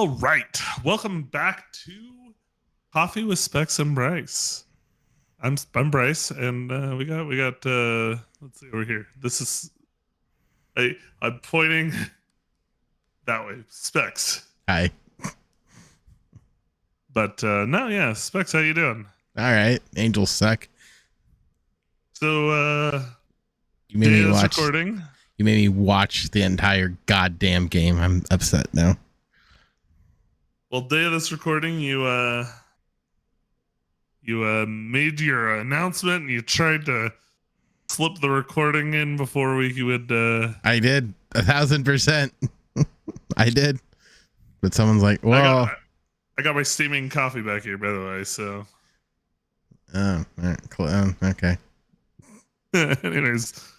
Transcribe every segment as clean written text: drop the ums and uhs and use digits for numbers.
All right, welcome back to Coffee with Specks and Bryce. I'm Bryce, and we got let's see over here. This is I'm pointing that way, Specks. Hi. But no, yeah, Specks, how you doing? All right, angels suck. So You made me watch. Recording. You made me watch the entire goddamn game. I'm upset now. Well, day of this recording, you made your announcement and you tried to slip the recording in before we would. I did 1,000%. I did, but someone's like, "Well, I got my steaming coffee back here, by the way." So, oh, okay. Anyways,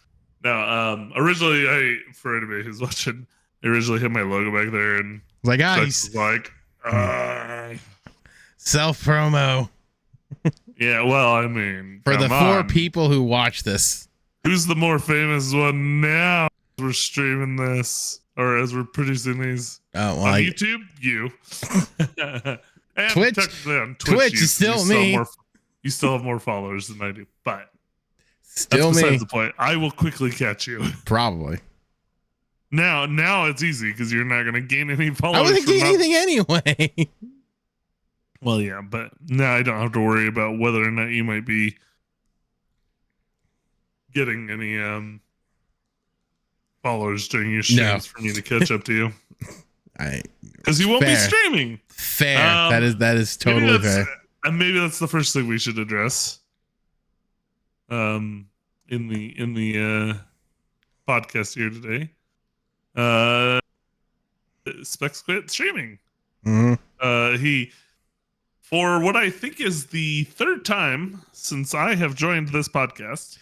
now, originally, for anybody who's watching, I originally had my logo back there, and Like, he's like, self promo yeah. Well, I mean, for the 4 on. people who watch this. Who's the more famous one now? We're streaming this, or as we're producing these Oh, on YouTube. You and Twitch. technically on Twitch is still me. You still have more followers than I do, but Still that's besides me. the point. I will quickly catch you. Probably. Now it's easy because you're not going to gain any followers. I wasn't getting anything anyway. Well, yeah, but now I don't have to worry about whether or not you might be getting any followers during your streams for me to catch up to you. Because you won't be streaming. Fair. That is totally fair. And maybe that's the first thing we should address. In the podcast here today. Specs quit streaming. Mm-hmm. He, for what I think is the 3rd time since I have joined this podcast,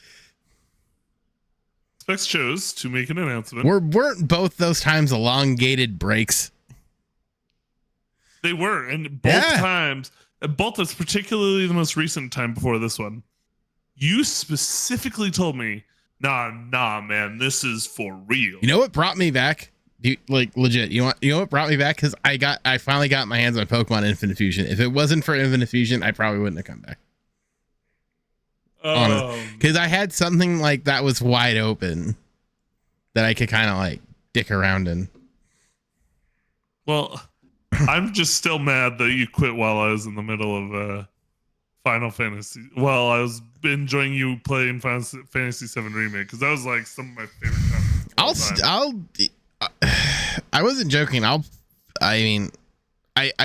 Specs chose to make an announcement. Weren't both those times elongated breaks? They were, and both times, both is particularly the most recent time before this one. You specifically told me, nah, man, this is for real. You know what brought me back? Legit. You know what brought me back? Because I finally got my hands on Pokemon Infinite Fusion. If it wasn't for Infinite Fusion, I probably wouldn't have come back. Because I had something like that was wide open that I could kind of like dick around in. Well, I'm just still mad that you quit while I was in the middle of Final Fantasy. Well, I was enjoying you playing Final Fantasy VII Remake because that was like some of my favorite times. I wasn't joking. I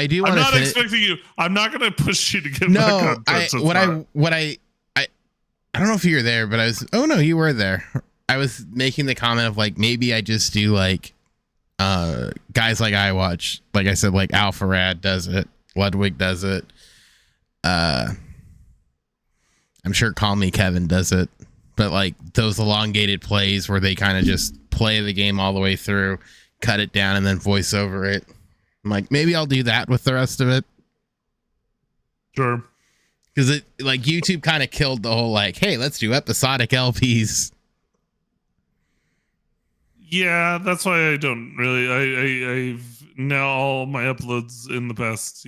do want to. I'm not expecting you. I'm not going to push you to get back on. I don't know if you were there, but I was. Oh no, you were there. I was making the comment of like maybe I just do like guys like I watch. Like I said, like Alpha Rad does it. Ludwig does it. I'm sure Call Me Kevin does it, but like those elongated plays where they kind of just play the game all the way through, cut it down, and then voice over it. I'm like, maybe I'll do that with the rest of it. Sure. Because it like YouTube kind of killed the whole like, hey, let's do episodic LPs. Yeah, that's why I don't really. I've now all my uploads in the past,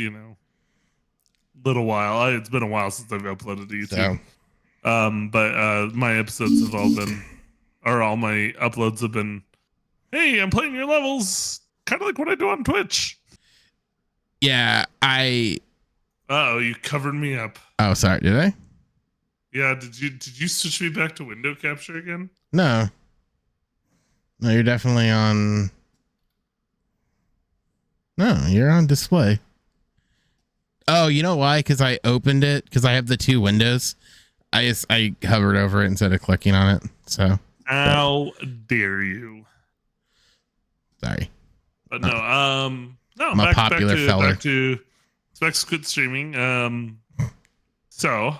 little while. It's been a while since I've uploaded to YouTube. But my episodes have all been, or all my uploads have been, hey, I'm playing your levels, kind of like what I do on Twitch. Yeah, Oh, you covered me up. Oh, sorry, did I? Yeah, did you switch me back to window capture again? No, you're definitely on. No, you're on display. Oh, you know why? Because I opened it because I have the 2 windows. I hovered over it instead of clicking on it. So how dare you? Sorry, but no. No, I'm a popular fella. Back to Specs quit streaming. So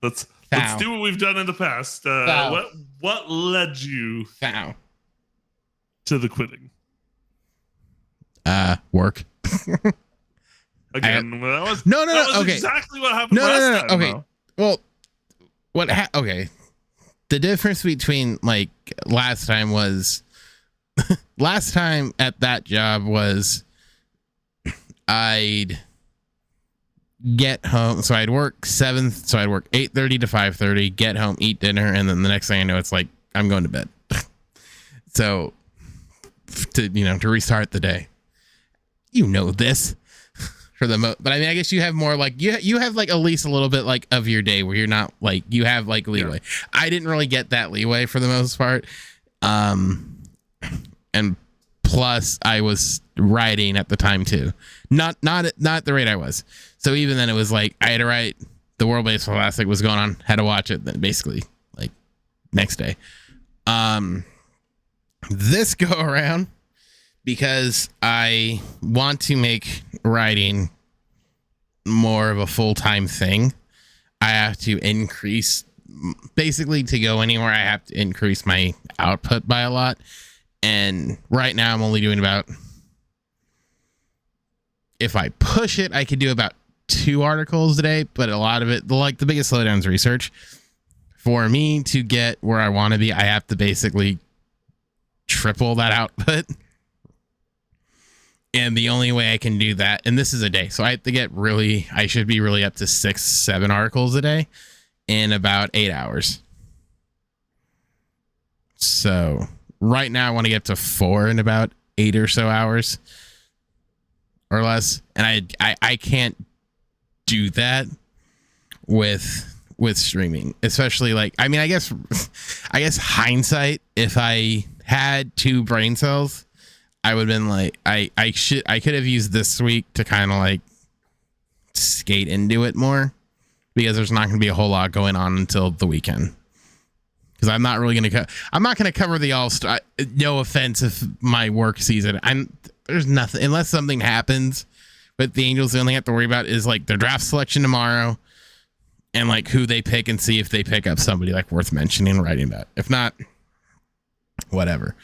let's do what we've done in the past. What led you to the quitting? Work. Again, that was okay. exactly what happened last time. Okay. Well, okay. The difference between like last time was last time at that job was I'd get home. So I'd work 8:30 to 5:30, get home, eat dinner. And then the next thing I know, it's like, I'm going to bed. So to restart the day, this for the but I mean, I guess you have more like you have like at least a little bit like of your day where you're not like, you have like leeway. Yeah. I didn't really get that leeway for the most part. And plus I was writing at the time too, not at the rate I was. So even then it was like, I had to write the World Baseball Classic was going on, had to watch it then basically like next day. This go around, because I want to make writing more of a full-time thing, I have to increase, basically to go anywhere, I have to increase my output by a lot. And right now I'm only doing about, if I push it, I could do about 2 articles a day, but a lot of it, like the biggest slowdown is research. For me to get where I want to be, I have to basically triple that output. And the only way I can do that, and this is a day, so I have to get I should be really up to 6-7 articles a day in about 8 hours. So right now I want to get to 4 in about 8 or so hours or less. And I can't do that with streaming, especially like, I mean, I guess hindsight, if I had 2 brain cells, I would have been like, I could have used this week to kind of like skate into it more, because there's not going to be a whole lot going on until the weekend. Because I'm not really going to I'm not going to cover the All-Star. No offense if my work season. There's nothing, unless something happens with the Angels. The only thing I have to worry about is like their draft selection tomorrow, and like who they pick, and see if they pick up somebody like worth mentioning and writing about. If not, whatever.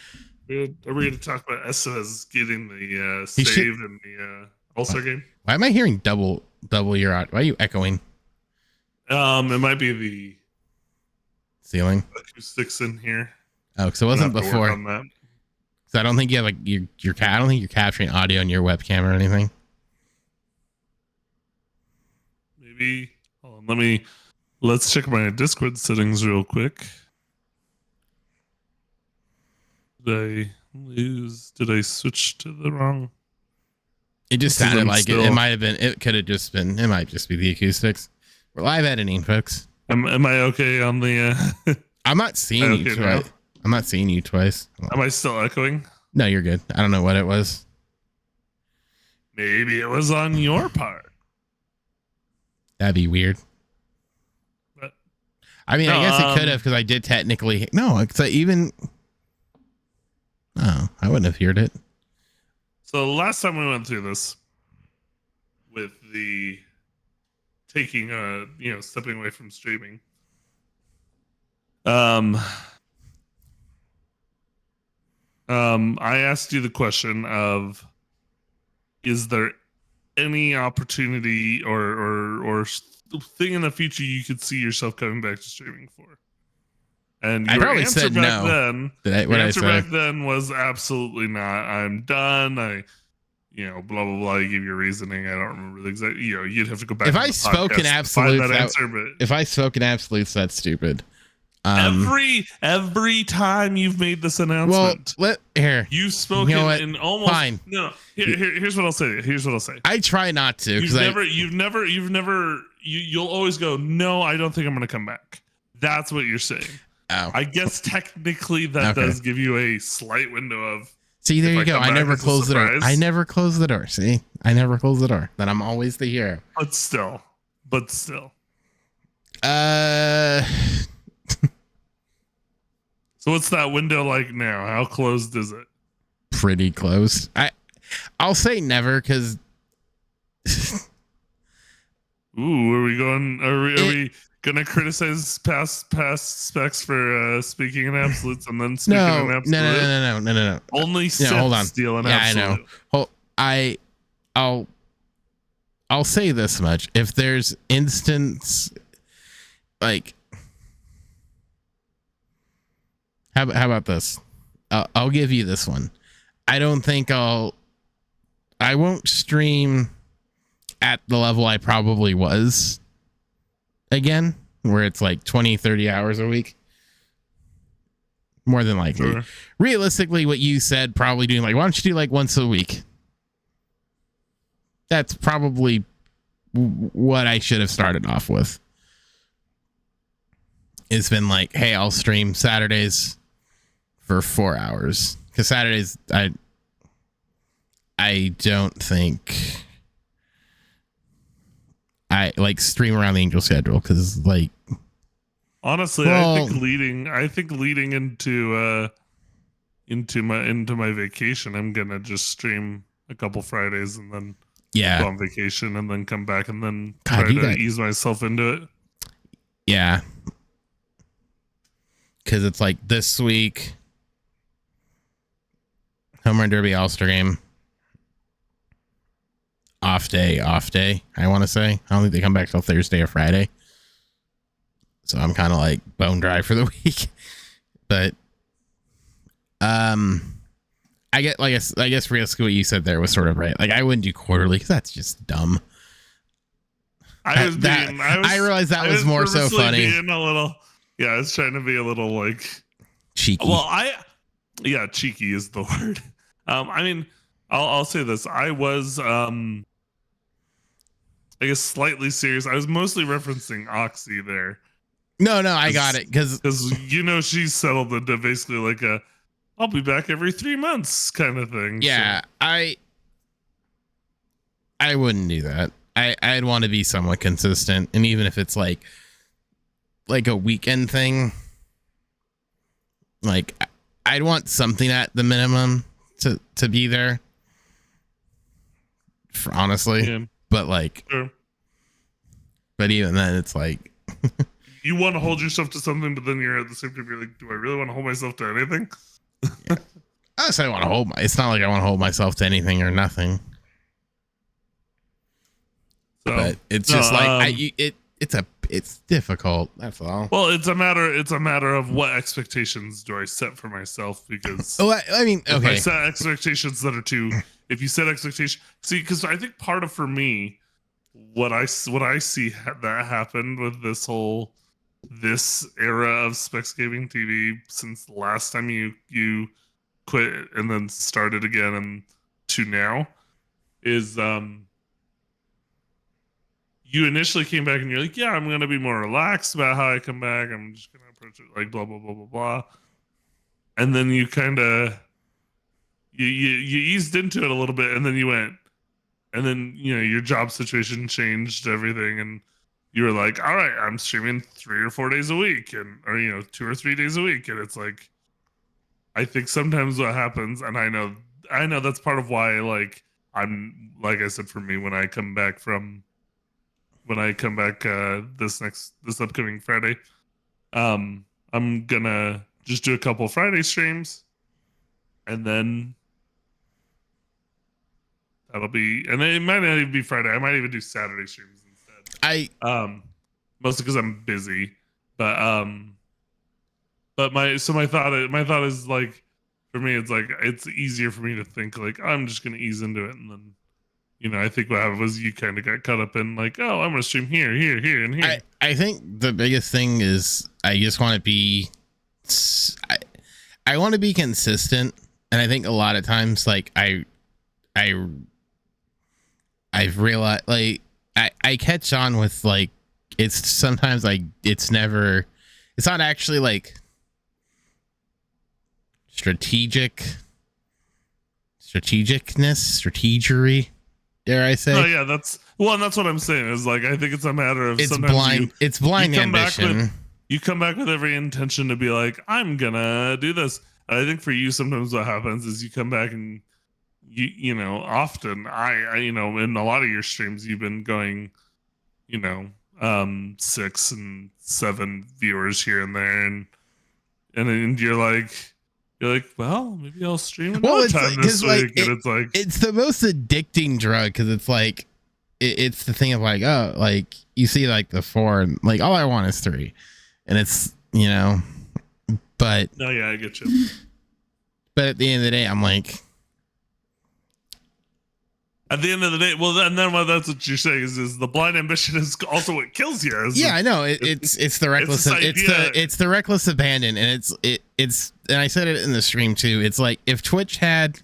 Are we going to talk about Estevez getting the save in the All-Star game? Why am I hearing double your audio? Why are you echoing? It might be the ceiling acoustics in here. Oh, because it wasn't before. On that. So I don't think you have like your I don't think you're capturing audio on your webcam or anything. Maybe. Hold on, let's check my Discord settings real quick. Did I switch to the wrong? It just sounded like it might have been, it could have just been, it might just be the acoustics. We're live editing, folks. Am I okay on the I'm not seeing you twice. Now? I'm not seeing you twice. Am I still echoing? No, you're good. I don't know what it was. Maybe it was on your part. That'd be weird. But, I mean, I guess it could have, because I did technically. No, it's even. Oh, I wouldn't have heard it. So last time we went through this with the taking stepping away from streaming. I asked you the question of, is there any opportunity or thing in the future you could see yourself coming back to streaming for? And your probably answer said back no. then, your answer back then was absolutely not. I'm done. Blah blah blah. You give your reasoning. I don't remember the exact. You'd have to go back. If I spoke in absolutes, if I spoke in absolutes, that's stupid. Every time you've made this announcement, you've spoken in almost. Fine. No. Here's what I'll say. I try not to. You'll always go, no, I don't think I'm going to come back. That's what you're saying. Oh. I guess technically that does give you a slight window of. See, there you go. I never close the door. I never close the door. See, I never close the door. Then I'm always the hero. But still. So what's that window like now? How closed is it? Pretty close. I'll say never, because. Ooh, are we going? Are we gonna criticize past Specs for speaking in absolutes and then speaking in absolute? No. Only hold on. Steal an absolute. I know. I'll say this much: if there's instance, like, how about this? I'll give you this one. I don't think I'll I won't stream at the level I probably was again, where it's like 20, 30 hours a week. More than likely. Sure. Realistically, what you said, probably doing like, why don't you do like once a week? That's probably what I should have started off with. It's been like, hey, I'll stream Saturdays for 4 hours. Because Saturdays, I don't think I like stream around the Angel schedule, because like, honestly, I think leading into my vacation, I'm gonna just stream a couple Fridays and then go on vacation and then come back and then try to ease myself into it. Yeah, because it's like this week, Home Run Derby All-Star Game. Off day. I want to say. I don't think they come back till Thursday or Friday. So I'm kind of like bone dry for the week. But I guess realistically what you said there was sort of right. Like, I wouldn't do quarterly because that's just dumb. I realized that was more so funny. Being a little, I was trying to be a little like cheeky. Well, cheeky is the word. I mean, I'll say this. I was I guess slightly serious. I was mostly referencing Oxy there. No, I got it. Because she's settled into basically like I'll be back every 3 months kind of thing. Yeah, so. I wouldn't do that. I'd want to be somewhat consistent. And even if it's like a weekend thing, like I'd want something at the minimum to be there. Honestly. Yeah. But like, sure. But even then, it's like you want to hold yourself to something, but then you're at the same time, you're like, do I really want to hold myself to anything? Yeah. Honestly, I want to it's not like I want to hold myself to anything or nothing. So, but it's just it's difficult. That's all. Well, it's a matter of what expectations do I set for myself, because I mean, okay. If I set expectations that are if you set expectations, because I think part of, for me, what I see that happened with this era of Spects Gaming TV since the last time you quit and then started again and to now is you initially came back and you're like, yeah, I'm gonna be more relaxed about how I come back. I'm just gonna approach it like blah blah blah blah blah, and then you kind of you eased into it a little bit, and then you went, and then your job situation changed everything, and you were like, all right, I'm streaming 3 or 4 days a week, or 2 or 3 days a week, and it's like, I think sometimes what happens, and I know that's part of why, like, I'm, like I said, for me, when I come back this upcoming Friday, I'm gonna just do a couple Friday streams, and then that'll be, and it might not even be Friday. I might even do Saturday streams instead. Mostly because I'm busy, but my thought is like, for me, it's like, it's easier for me to think like, I'm just gonna ease into it, and then I think what happened was you kind of got caught up in like, oh, I'm gonna stream here, and here. I think the biggest thing is I just want to be, I want to be consistent, and I think a lot of times, like, I've realized, like, I catch on with, like, it's sometimes like it's not actually like strategery, dare I say? Oh yeah, that's what I'm saying, is like, I think it's a matter of, it's blind ambition. You come back with every intention to be like, I'm gonna do this. And I think for you, sometimes what happens is you come back and often I in a lot of your streams you've been going 6 and 7 viewers here and there, and then you're like, well, maybe I'll stream another time this week. And it's like, it's the most addicting drug, because it's like, it's the thing of like, oh, like, you see like the 4 and like, all I want is 3, and it's but no, yeah, I get you. But at the end of the day, I'm like, at the end of the day, well, then that's what you're saying is the blind ambition is also what kills you. Yeah, I know. It's the reckless. It's the reckless abandon, and it's and I said it in the stream too. It's like if Twitch had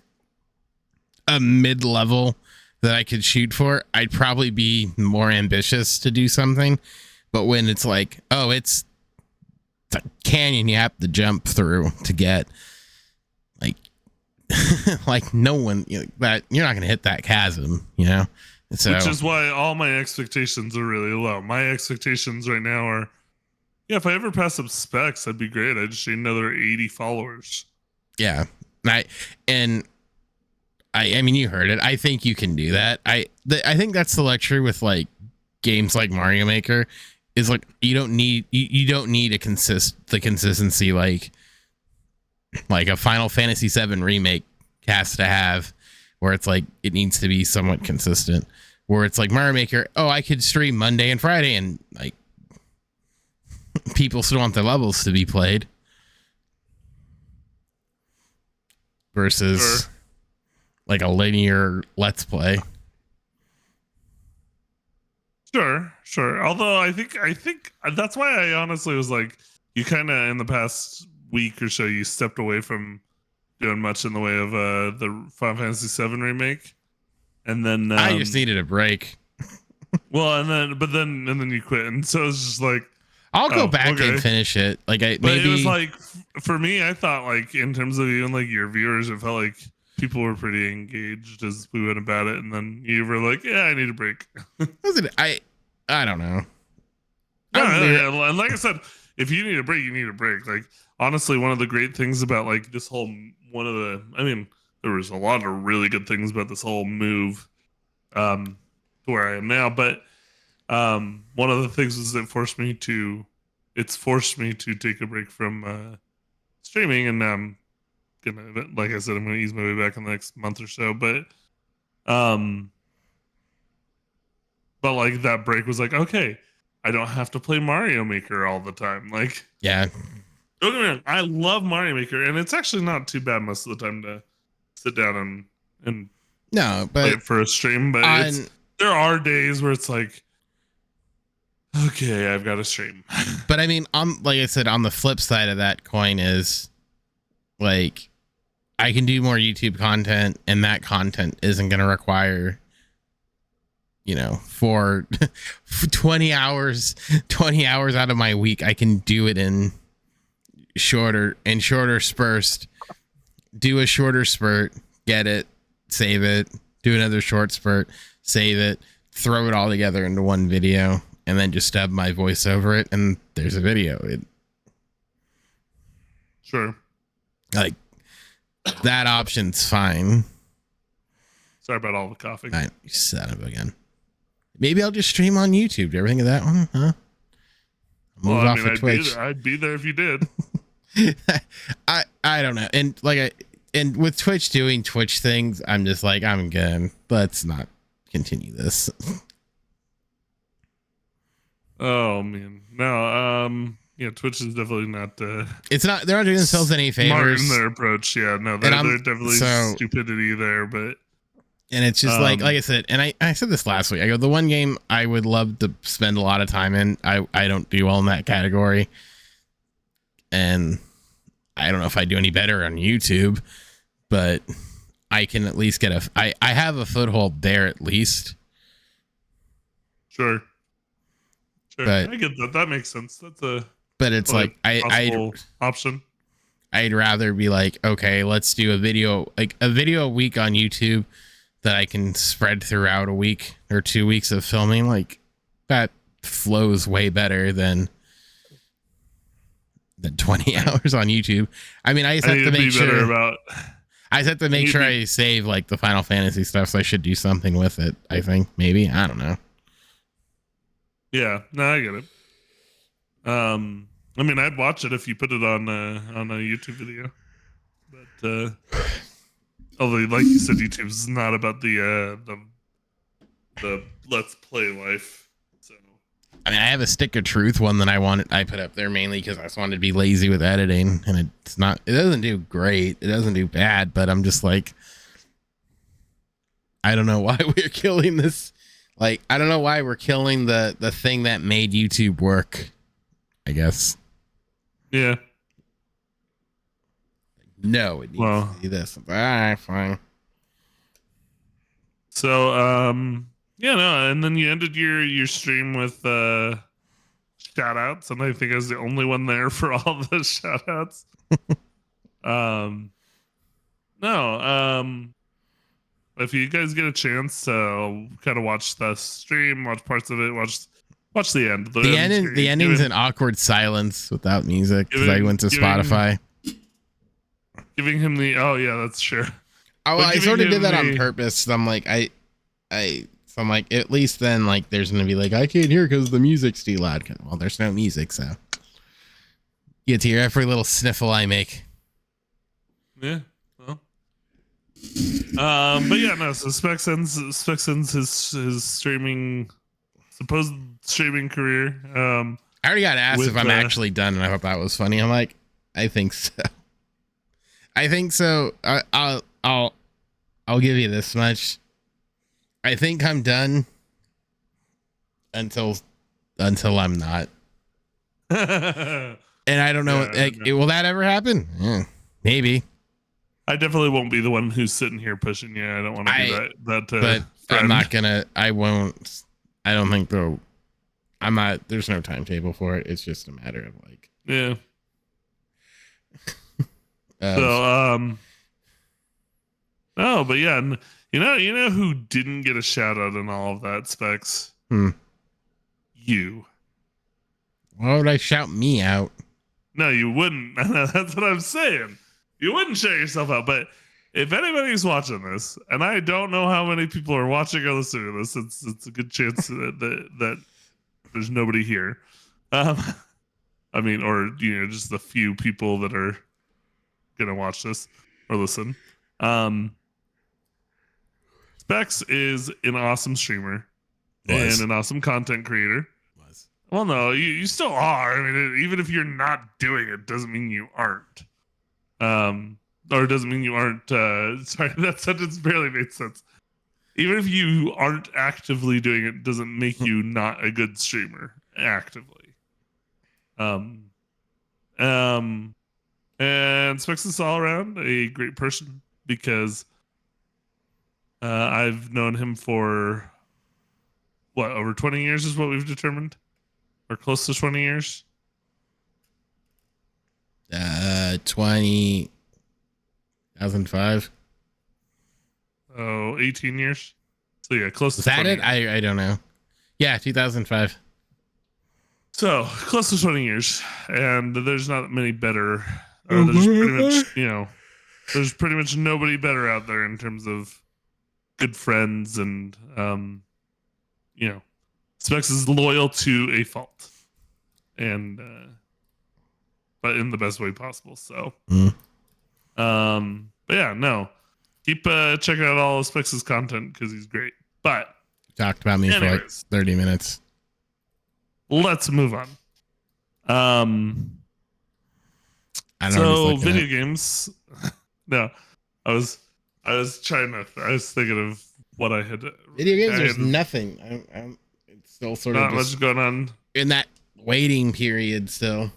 a mid-level that I could shoot for, I'd probably be more ambitious to do something. But when it's like, oh, it's a canyon you have to jump through to get, like, like no one, that you're not gonna hit that chasm, So, which is why all my expectations are really low. My expectations right now are, if I ever pass up Specs, that'd be great. I just need another 80 followers. Yeah, I mean, you heard it. I think you can do that. I think that's the luxury with like games like Mario Maker, is like you don't need the consistency like a Final Fantasy VII remake has to have, where it's like it needs to be somewhat consistent. Where it's like Mario Maker, oh, I could stream Monday and Friday, and like people still want their levels to be played. Versus like a linear Let's Play. Sure. Although I think that's why I honestly was like, you kind of in the past week or so, you stepped away from doing much in the way of the Final Fantasy VII remake, and then I just needed a break. Well, and then you quit, and so it's just like I'll go back and finish it. Like it was like for me, I thought like in terms of even like your viewers, it felt like people were pretty engaged as we went about it, and then you were like, "Yeah, I need a break." I don't know. Yeah, and like I said, if you need a break, you need a break. Like honestly, one of the great things about like this whole there was a lot of really good things about this whole move to where I am now, but one of the things is it's forced me to take a break from streaming, and I'm gonna, like I said, I'm gonna ease my way back in the next month or so, but like that break was like, okay, I don't have to play Mario Maker all the time. Like, yeah, don't get me wrong, I love Mario Maker, and it's actually not too bad most of the time to sit down and play it for a stream. But there are days where it's like, okay, I've got to stream. But I mean, like I said, on the flip side of that coin is like I can do more YouTube content, and that content isn't going to require, for 20 hours out of my week, I can do it in shorter spurts. Do a shorter spurt, get it, save it, do another short spurt, save it, throw it all together into one video, and then just stub my voice over it, and there's a video. Sure. Like, that option's fine. Sorry about all the coughing. You son of again. Maybe I'll just stream on YouTube. Do you ever think of that one? Huh? Move off of Twitch. I'd be there if you did. I don't know. And with Twitch doing Twitch things, I'm just like, I'm good. Let's not continue this. Oh man. No, Twitch is definitely not it's not, they're not doing themselves any favors in their approach. Yeah, no, there's definitely stupidity there, but and it's just like I said, and I said this last week. I go, the one game I would love to spend a lot of time in, I don't do well in that category. And I don't know if I do any better on YouTube, but I can at least get I have a foothold there at least. Sure. But I get that. That makes sense. But it's like I option. I'd rather be like, okay, let's do a video a week on YouTube that I can spread throughout a week or 2 weeks of filming. Like that flows way better than 20 hours on YouTube. I mean, I just have to make sure I save like the Final Fantasy stuff, so I should do something with it. I think maybe, I don't know. Yeah, no, I get it. I mean, I'd watch it if you put it on a YouTube video, but although, like you said, YouTube is not about the Let's Play life. So, I mean, I have a Stick of Truth one that I put up there mainly because I just wanted to be lazy with editing, and it doesn't do great, it doesn't do bad, but I'm just like, I don't know why we're killing this. Like, I don't know why we're killing the thing that made YouTube work, I guess. Yeah. No, it needs to be this. All right, fine. So, yeah, no, and then you ended your stream with shout outs, and I think I was the only one there for all the shout outs. No, if you guys get a chance to kind of watch the stream, watch parts of it, watch the end. The ending's an awkward silence without music because I went to Spotify. Giving him the that's true. Oh, I sort of did that on purpose. So I'm like, so I'm like, at least then, like, there's gonna be like, I can't hear because the music's too loud. Well, there's no music, so you get to hear every little sniffle I make. Yeah. Well. But yeah, no. So Spects ends his supposed streaming career. I already got asked if I'm actually done, and I hope that was funny. I'm like, I think so. I think so. I'll give you this much. I think I'm done until I'm not. And I don't know. Will that ever happen? Yeah, maybe. I definitely won't be the one who's sitting here pushing you. I don't want to do that. But friend. I'm not gonna. I won't. I don't think though. I'm not. There's no timetable for it. It's just a matter of like. Yeah. No, but yeah, you know who didn't get a shout out in all of that, Specs? You. Why would I shout me out? No, you wouldn't. That's what I'm saying. You wouldn't shout yourself out. But if anybody's watching this, and I don't know how many people are watching or listening to this, it's a good chance that there's nobody here. I mean, or just the few people that are gonna watch this or listen. Specs is an awesome streamer and an awesome content creator. Well, no, you still are. I mean, even if you're not doing it, doesn't mean you aren't. Or doesn't mean you aren't. Sorry, that sentence barely made sense. Even if you aren't actively doing it, doesn't make you not a good streamer actively. And Specs is all around a great person because I've known him for over 20 years is what we've determined, or close to 20 years. 2005. Oh, 18 years. So yeah, close to. Is that it? I don't know. Yeah, 2005. So close to 20 years, and there's not many better. There's pretty much, there's pretty much nobody better out there in terms of good friends, and Specs is loyal to a fault, and but in the best way possible. So, but yeah, no, keep checking out all of Specs' content because he's great. But talked about me for like 30 minutes. Let's move on. Video games. No, I was thinking of what I had. Video games. There's nothing. It's still sort of not much going on in that waiting period. Still,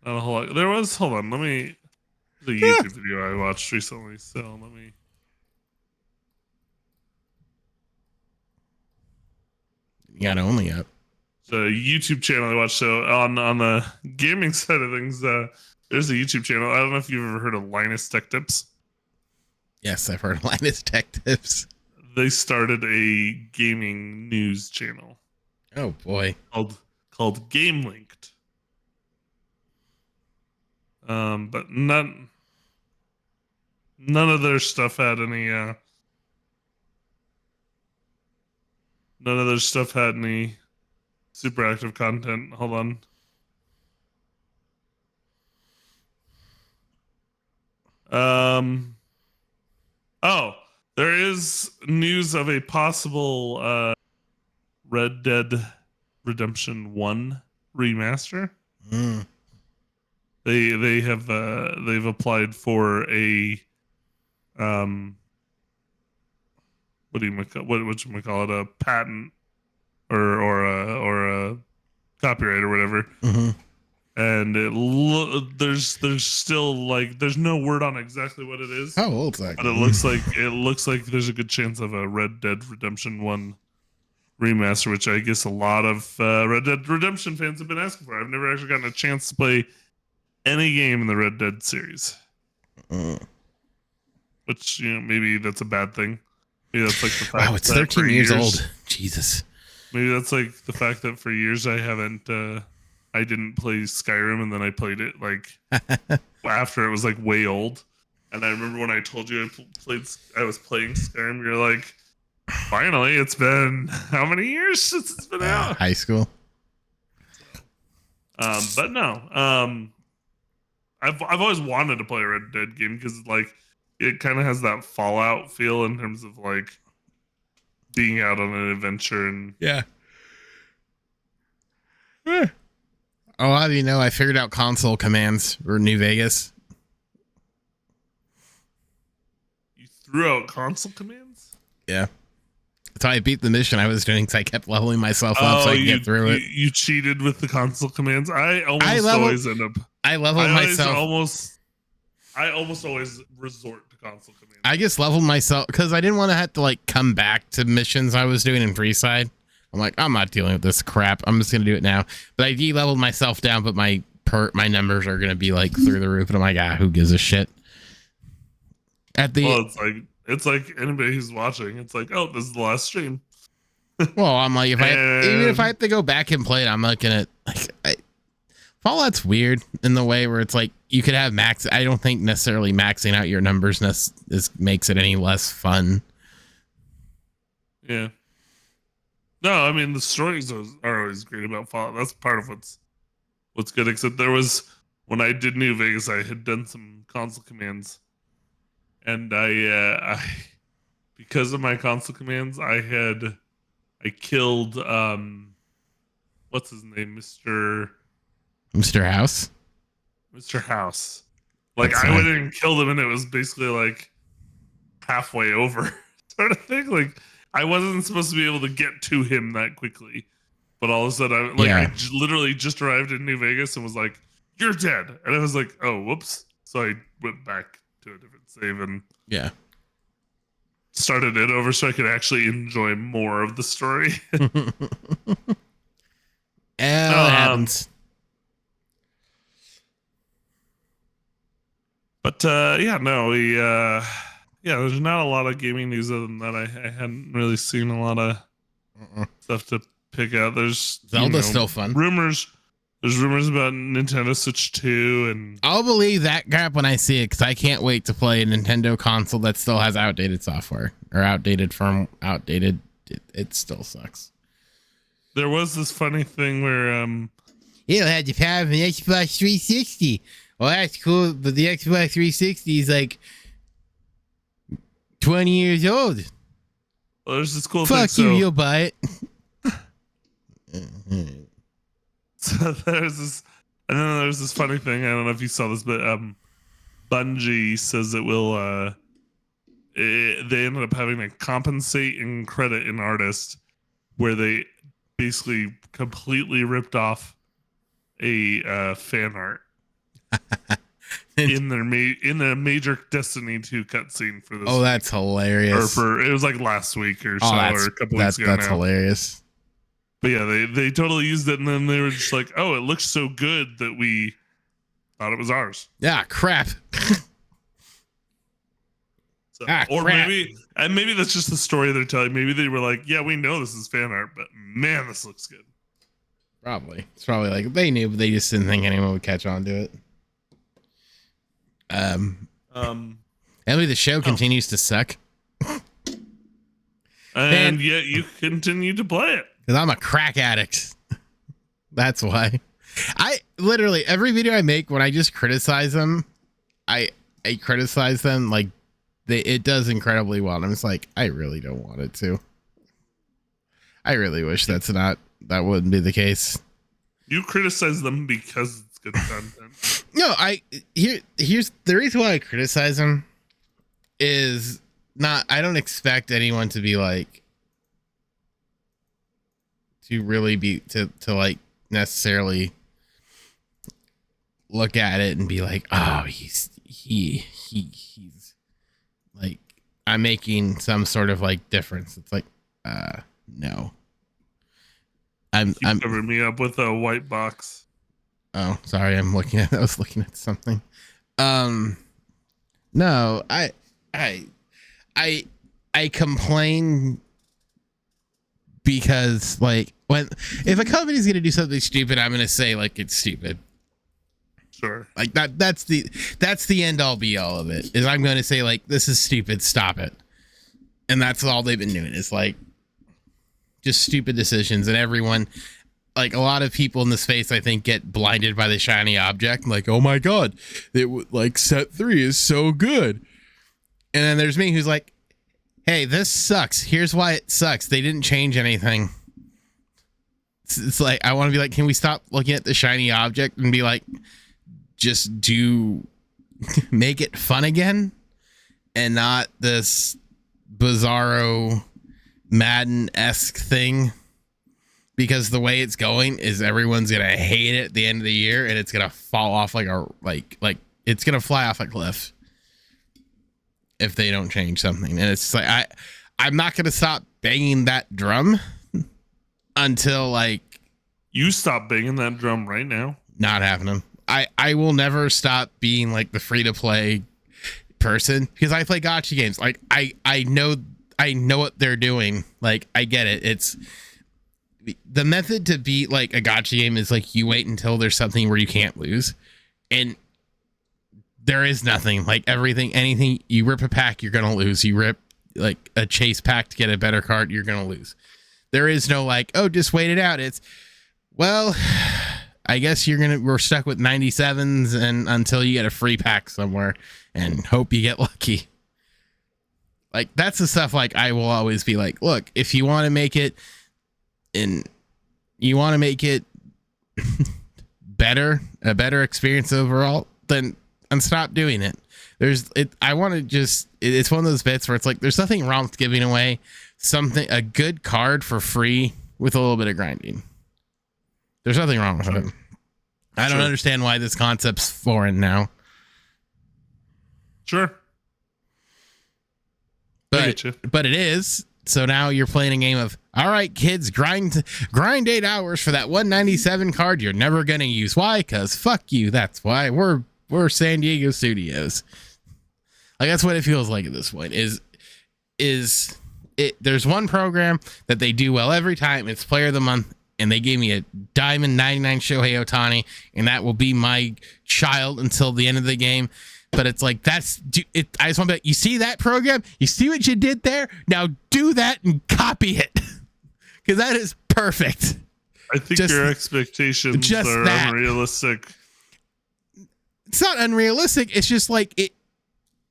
not a whole lot. There was. Hold on. Let me. The YouTube video I watched recently. So let me. You got only up. The YouTube channel I watched. So on the gaming side of things, there's a YouTube channel. I don't know if you've ever heard of Linus Tech Tips. Yes, I've heard of Linus Tech Tips. They started a gaming news channel. Oh boy, called Game Linked. But none of their stuff had any. None of their stuff had any super active content. Hold on. Oh, there is news of a possible Red Dead Redemption 1 remaster. They've applied for a what do you call it, a patent or a copyright or whatever. Mm-hmm. And there's still like there's no word on exactly what it is. How old's that? But it looks like there's a good chance of a Red Dead Redemption 1 remaster, which I guess a lot of Red Dead Redemption fans have been asking for. I've never actually gotten a chance to play any game in the Red Dead series, which maybe that's a bad thing. Maybe that's like the fact. Wow, it's 13 years old. Jesus. Maybe that's like the fact that for years I didn't play Skyrim, and then I played it like after it was like way old. And I remember when I told you I was playing Skyrim, you're like, finally, it's been how many years since it's been out? High school. But no, I've always wanted to play a Red Dead game because like it kind of has that Fallout feel in terms of like being out on an adventure and yeah. Oh, how do you know? I figured out console commands for New Vegas. You threw out console commands? Yeah. That's how I beat the mission I was doing because I kept leveling myself up so I could get through it. You cheated with the console commands. I always always resort to console commands. I just leveled myself because I didn't want to have to like come back to missions I was doing in Freeside. I'm like, I'm not dealing with this crap. I'm just gonna do it now. But I de-leveled myself down, but my numbers are gonna be like through the roof, and I'm like, who gives a shit? It's like anybody who's watching. It's like, oh, this is the last stream. Well, I'm like, even if I have to go back and play it, I'm not gonna like. Fallout's weird in the way where it's like you could have max. I don't think necessarily maxing out your numbers makes it any less fun. Yeah. No, I mean the stories are always great about Fallout. That's part of what's good. Except there was when I did New Vegas, I had done some console commands, and I because of my console commands, I killed what's his name, Mr. House. Mr. House. Like I went in and killed him, and it was basically like halfway over, sort of thing. Like. I wasn't supposed to be able to get to him that quickly, but all of a sudden, I literally just arrived in New Vegas and was like, "You're dead," and I was like, "Oh, whoops!" So I went back to a different save and started it over so I could actually enjoy more of the story. Happens. But there's not a lot of gaming news other than that. I hadn't really seen a lot of stuff to pick out. There's Zelda's still fun. There's rumors about Nintendo Switch 2, and I'll believe that crap when I see it because I can't wait to play a Nintendo console that still has outdated software or outdated. It still sucks. There was this funny thing where it'll have to have an Xbox 360. Well, that's cool, but the Xbox 360 is like 20 years old. Well, there's this cool thing. Fuck you, you'll buy it. So there's this funny thing. I don't know if you saw this, but Bungie says it will. They ended up having to compensate and credit an artist where they basically completely ripped off a fan art. in the major Destiny 2 cutscene for this. Oh, that's hilarious. It was like last week or so, or a couple weeks ago. That's hilarious. But yeah, they totally used it, and then they were just like, "Oh, it looks so good that we thought it was ours." Yeah, crap. Crap. Maybe that's just the story they're telling. Maybe they were like, "Yeah, we know this is fan art, but man, this looks good." Probably. It's probably like they knew, but they just didn't think anyone would catch on to it. Emily, the show continues to suck. And yet you continue to play it. Because I'm a crack addict. That's why. I literally, every video I make, when I just criticize them, I criticize them like it does incredibly well. And I'm just like, I really don't want it to. I really wish that wouldn't be the case. You criticize them because it's good content. No, here's the reason why I criticize them is not, I don't expect anyone to be like, to really be, to like necessarily look at it and be like, oh, he's like, I'm making some sort of like difference. It's like, no. I'm covering me up with a white box. Oh, sorry. I was looking at something. No, I complain because like if a company's going to do something stupid, I'm going to say like it's stupid. Sure. Like that's the end all be all of it. Is I'm going to say like this is stupid, stop it. And that's all they've been doing is like just stupid decisions, and everyone, like a lot of people in the space, I think, get blinded by the shiny object. Like, oh my god, like set 3 is so good. And then there's me who's like, hey, this sucks. Here's why it sucks. They didn't change anything. It's like I want to be like, can we stop looking at the shiny object and be like, just make it fun again, and not this bizarro Madden-esque thing, because the way it's going is everyone's gonna hate it at the end of the year, and it's gonna fall off like it's gonna fly off a cliff if they don't change something. And it's like I'm not gonna stop banging that drum until like you stop banging that drum right now. Not happening. I will never stop being like the free to play person, because I play gacha games. Like I know what they're doing. Like I get it. It's the method to beat like a gacha game is like you wait until there's something where you can't lose, and there is nothing. Like anything you rip a pack, you're gonna lose. You rip like a chase pack to get a better card, you're gonna lose. There is no like, oh, just wait it out. It's, well, I guess we're stuck with 97s and until you get a free pack somewhere and hope you get lucky. Like that's the stuff like I will always be like, look, if you want to make it better, a better experience overall, then stop doing it. I want to just, it's one of those bits where it's like, there's nothing wrong with giving away a good card for free with a little bit of grinding. There's nothing wrong with it. I don't understand why this concept's foreign now. Sure. But it is. So now you're playing a game of, all right, kids, grind 8 hours for that 197 card you're never going to use. Why? Because fuck you. That's why we're San Diego Studios. Like that's what it feels like at this point. There's one program that they do well every time. It's Player of the Month, and they gave me a Diamond 99 Shohei Ohtani, and that will be my child until the end of the game. But it's like, I just want to be like, you see that program? You see what you did there? Now do that and copy it. Because that is perfect. I think your expectations are unrealistic. It's not unrealistic. It's just like it.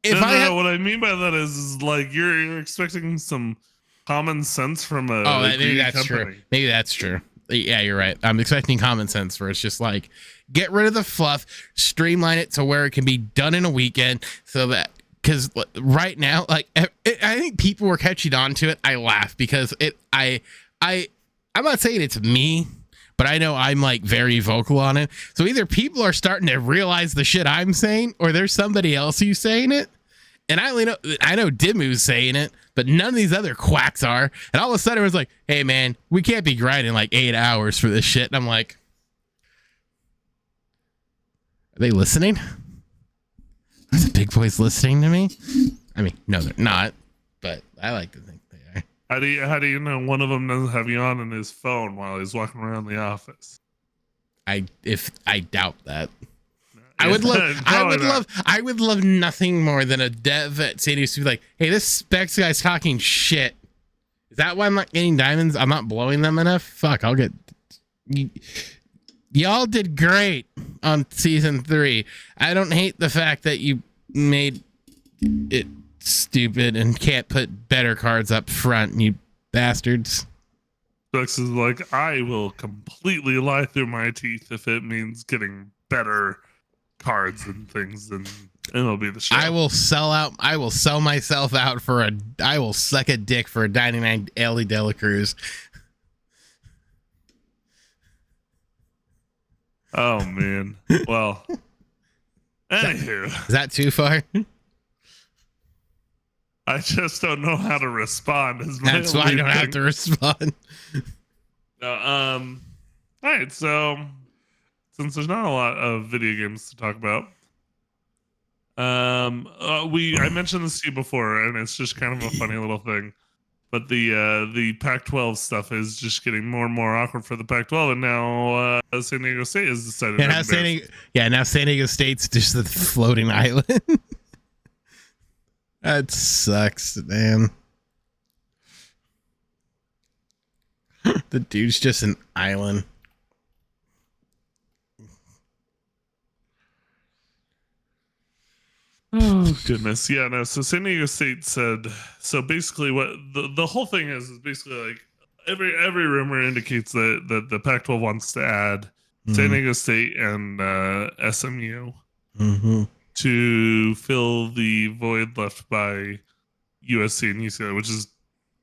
What I mean by that is like you're expecting some common sense from a maybe that's company. True. Maybe that's true. Yeah, you're right. I'm expecting common sense where it's just like, get rid of the fluff, streamline it to where it can be done in a weekend, so that, because right now, like I think people were catching on to it. I laugh because I'm not saying it's me, but I know I'm like very vocal on it. So either people are starting to realize the shit I'm saying, or there's somebody else who's saying it. And I know Dimu's saying it, but none of these other quacks are. And all of a sudden it was like, hey man, we can't be grinding like 8 hours for this shit. And I'm like, are they listening? Are the big boys listening to me? I mean, no, they're not, but I like to think they are. How do you know one of them doesn't have you on his phone while he's walking around the office? I doubt that. I would love nothing more than a dev at San Diego to be like, hey, this Spects guy's talking shit. Is that why I'm not getting diamonds? I'm not blowing them enough? Fuck, I'll get... Y'all did great on season 3. I don't hate the fact that you made it stupid and can't put better cards up front, you bastards. Spects is like, I will completely lie through my teeth if it means getting better cards and things, and it'll be the show. I will sell myself out I will suck a dick for a 99 Ellie Dela Cruz. Oh man. Well, anywho, is that too far? I just don't know how to respond. That's why I don't have to respond. All right. So, since there's not a lot of video games to talk about, I mentioned this to you before, and it's just kind of a funny little thing. But the Pac-12 stuff is just getting more and more awkward for the Pac-12, and now San Diego State has decided. Now San Diego State's just the floating island. That sucks, man. The dude's just an island. Oh goodness, yeah, no. So San Diego State said. So basically, what the whole thing is basically like every rumor indicates that the Pac-12 wants to add San Diego State and SMU to fill the void left by USC and UCLA, which is,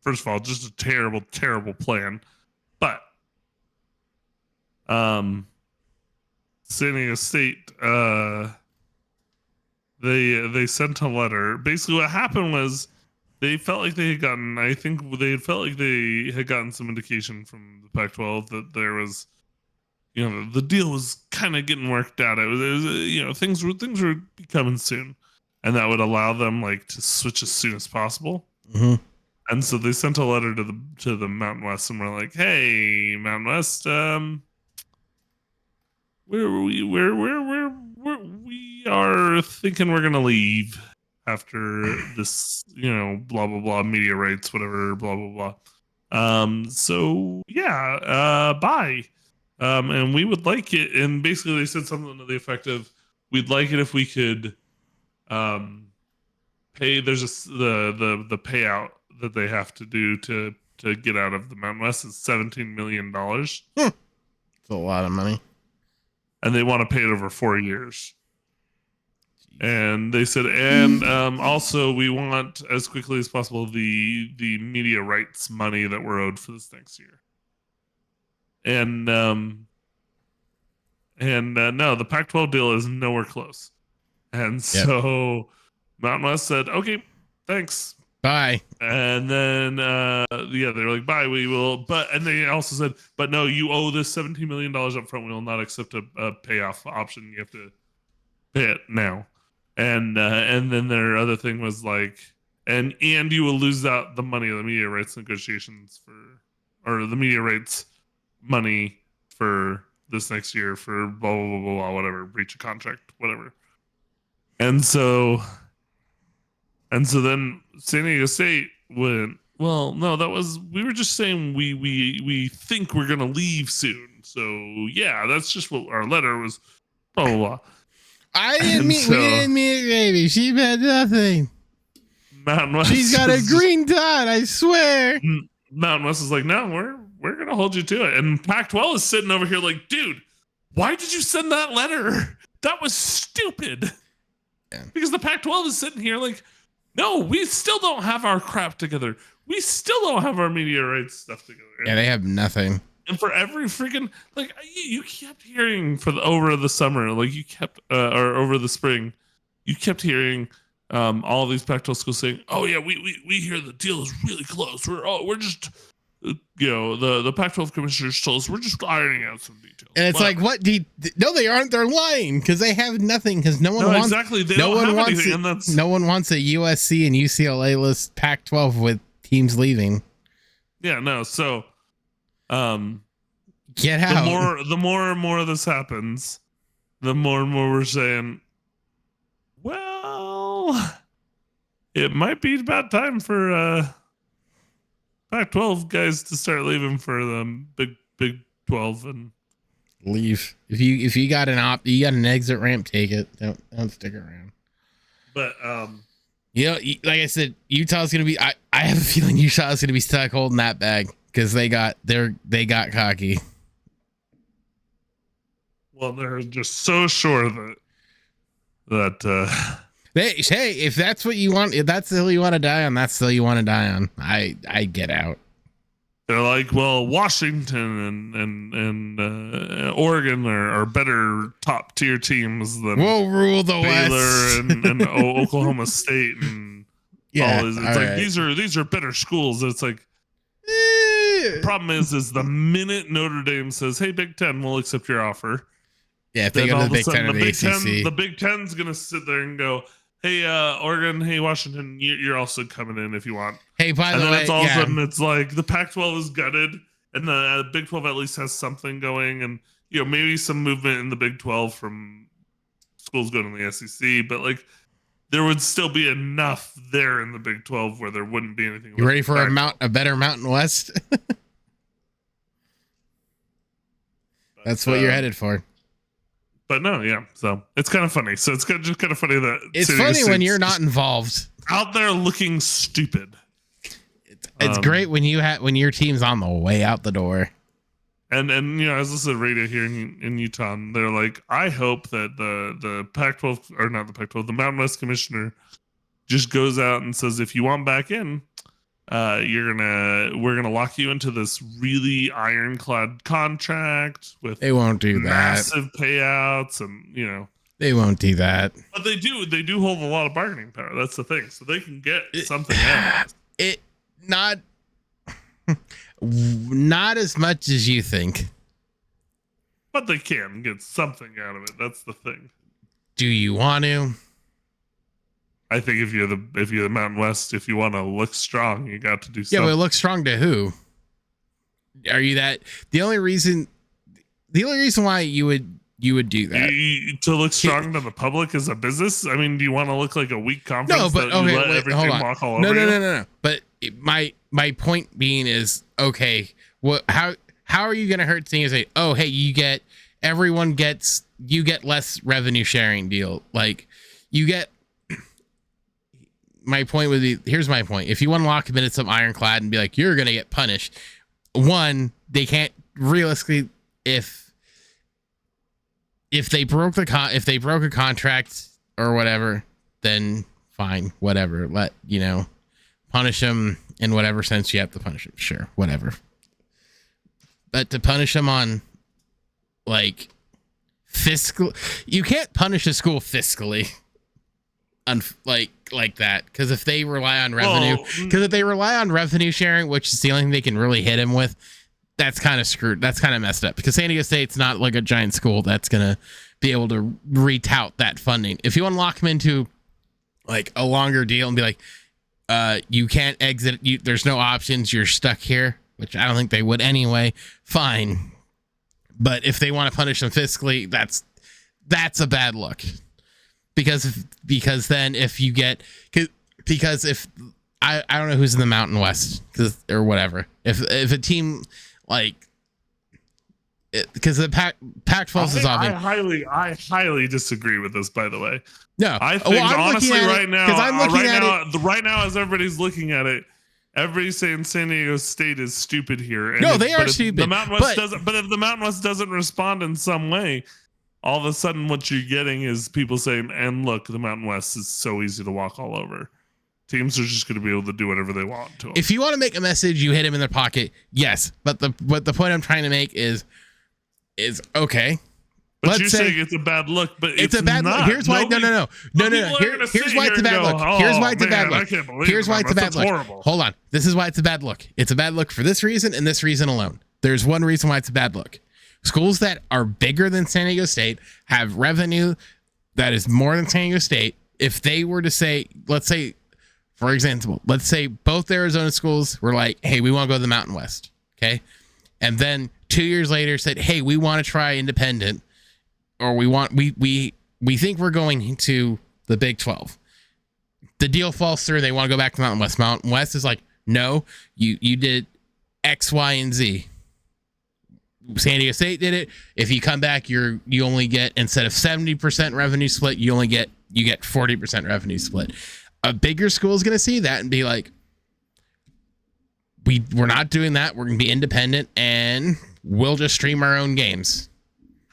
first of all, just a terrible, terrible plan. But San Diego State, they sent a letter. Basically, what happened was they felt like they had gotten. I think they felt like they had gotten some indication from the Pac-12 that there was, the deal was kind of getting worked out. It was things were coming soon, and that would allow them like to switch as soon as possible. And so they sent a letter to the Mountain West, and we're like, "Hey, Mountain West, we are thinking we're gonna leave after this, blah blah blah, media rights, whatever, blah blah blah. So yeah, bye. And we would like it." And basically, they said something to the effect of, "We'd like it if we could pay." There's the payout that they have to do to get out of the Mountain West is $17 million. It's a lot of money. And they want to pay it over 4 years. And they said, and also we want as quickly as possible the media rights money that we're owed for this next year. And no, the Pac-12 deal is nowhere close. And so Mountain West said, "Okay, thanks. Bye." And then, they're like, "Bye, we will." And they also said, "But no, you owe this $17 million up front. We will not accept a payoff option. You have to pay it now." And then their other thing was like, and you will lose out the money of the media rights negotiations or the media rights money for this next year for blah, blah, blah, blah, whatever, breach of contract, whatever. And so then San Diego State went, "Well, no, we were just saying we think we're going to leave soon. So yeah, that's just what our letter was, blah, blah, blah." We didn't meet baby. She had nothing. Mountain West, she's got a green dot, I swear. Mountain West is like, "No, we're going to hold you to it." And Pac-12 is sitting over here like, "Dude, why did you send that letter? That was stupid." Yeah. Because the Pac-12 is sitting here like, "No, we still don't have our crap together. We still don't have our media rights stuff together." Yeah, they have nothing. And for every freaking, like, you kept hearing over the summer, like you kept, or over the spring, you kept hearing all these Pac-12 schools saying, "Oh yeah, we hear the deal is really close. We're just, the Pac-12 commissioners told us we're just ironing out some details." And it's like, what? No, they aren't. They're lying because they have nothing. Because no one wants exactly. They don't have anything, and that's no one wants a USC and UCLA list Pac-12 with teams leaving. Yeah, no. So, get out. The more and more this happens, the more and more we're saying, well, it might be about time for Pac-12 guys to start leaving for the Big 12 and leave. If you got an exit ramp, take it. Don't stick around. But like I said, Utah's gonna be. I have a feeling Utah's gonna be stuck holding that bag because they got cocky. Well, they're just so sure that Hey, if that's what you want, if that's the hill you want to die on, that's the hill you want to die on. I get out. They're like, well, Washington and Oregon are better top tier teams than we'll rule the Baylor West and Oklahoma State and all this. It's like these are better schools. It's like the problem is the minute Notre Dame says, "Hey, Big Ten, we'll accept your offer." Yeah, if they go to the Big Ten or the ACC, the Big Ten's gonna sit there and go, "Hey, Oregon, hey, Washington, you're also coming in if you want." Hey, by the way, it's all of a sudden it's like the Pac-12 is gutted, and the Big 12 at least has something going, and maybe some movement in the Big 12 from schools going to the SEC, but like there would still be enough there in the Big 12 where there wouldn't be anything. You ready for a better Mountain West? That's what you're headed for. But no, yeah. So it's kind of funny. So it's just kind of funny that it's funny when you're not involved, out there looking stupid. It's great when your team's on the way out the door. And I was listening to radio here in Utah, and they're like, I hope that the Pac-12 or not the Pac-12, the Mountain West Commissioner just goes out and says, if you want back in, we're gonna lock you into this really ironclad contract with they won't do massive payouts, and they won't do that. But they do hold a lot of bargaining power. That's the thing, so they can get something out of it. Not as much as you think, but they can get something out of it. That's the thing. Do you want to? I think if you're the Mountain West, if you want to look strong, you got to do something. Yeah, but look strong to who? Are you that? The only reason why you would do that to look strong to the public as a business. I mean, do you want to look like a weak conference? No, but okay, wait, hold on. Walk all over No. But my point being is, okay, how are you going to hurt things? Say, oh, hey, you get less revenue sharing deal. Like you get. My point would be, here's my point. If you want to lock them into some ironclad and be like, you're going to get punished. One, they can't realistically, if they broke a contract or whatever, then fine, whatever. Punish them in whatever sense you have to punish them. Sure, whatever. But to punish them on like fiscal, you can't punish a school fiscally. Like that, because if they rely on revenue sharing, which is the only thing they can really hit him with, that's kind of screwed. That's kind of messed up, because San Diego State's not like a giant school that's gonna be able to retout that funding. If you want to lock them into like a longer deal and be like, you can't exit, there's no options, you're stuck here, which I don't think they would anyway, fine. But if they want to punish them fiscally, that's a bad look. Because then if you get, because if I don't know who's in the Mountain West or whatever, if a team like, because the Pac-12 is often. I highly disagree with this, by the way. No, I think honestly right now as everybody's looking at it, everybody's saying San Diego State is stupid here. And they are stupid. The Mountain West doesn't. But if the Mountain West doesn't respond in some way, all of a sudden what you're getting is people saying, and look, the Mountain West is so easy to walk all over. Teams are just going to be able to do whatever they want to them. If you want to make a message, you hit him in their pocket. Yes. But the point I'm trying to make is okay. But you're saying it's a bad look, but it's a bad look. Here's why. No. Here's why it's a bad look. Here's why it's a bad look. Here's why it's a bad look. Hold on. This is why it's a bad look. It's a bad look for this reason and this reason alone. There's one reason why it's a bad look. Schools that are bigger than San Diego State have revenue that is more than San Diego State. If they were to say, let's say, for example, let's say both Arizona schools were like, hey, we want to go to the Mountain West. Okay. And then 2 years later said, hey, we want to try independent, or we think we're going to the Big 12. The deal falls through. They want to go back to Mountain West. Mountain West is like, no, you did X, Y, and Z. San Diego State did it. If you come back, you only get, instead of 70% revenue split, you get 40% revenue split. A bigger school is going to see that and be like, we're not doing that. We're going to be independent and we'll just stream our own games.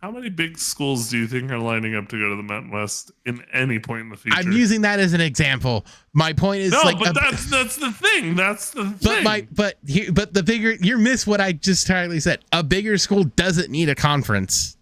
How many big schools do you think are lining up to go to the Mountain West in any point in the future? I'm using that as an example. My point is but that's the thing. That's the thing. But the bigger, you miss what I just entirely said. A bigger school doesn't need a conference.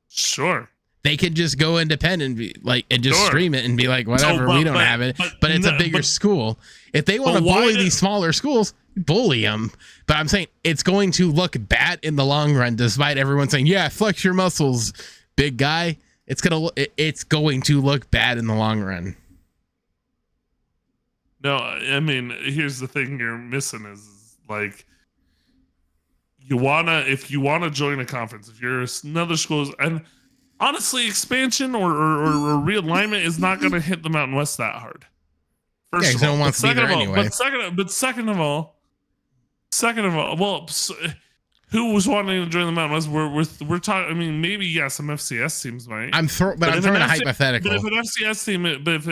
Sure. They could just go independent and just stream it and be like, whatever, we don't have it. But it's a bigger school. If they want to bully these smaller schools, bully them. But I'm saying it's going to look bad in the long run, despite everyone saying, yeah, flex your muscles, big guy. It's going to look bad in the long run. No, I mean, here's the thing you're missing is like, if you wanna join a conference, if you're another school, and honestly, expansion or realignment is not going to hit the Mountain West that hard. First of all, no one wants to be there anyway. But second of all, well, who was wanting to join the Mountain West? We're talking. I mean, maybe yes, some FCS teams might. I'm throwing a hypothetical. But if an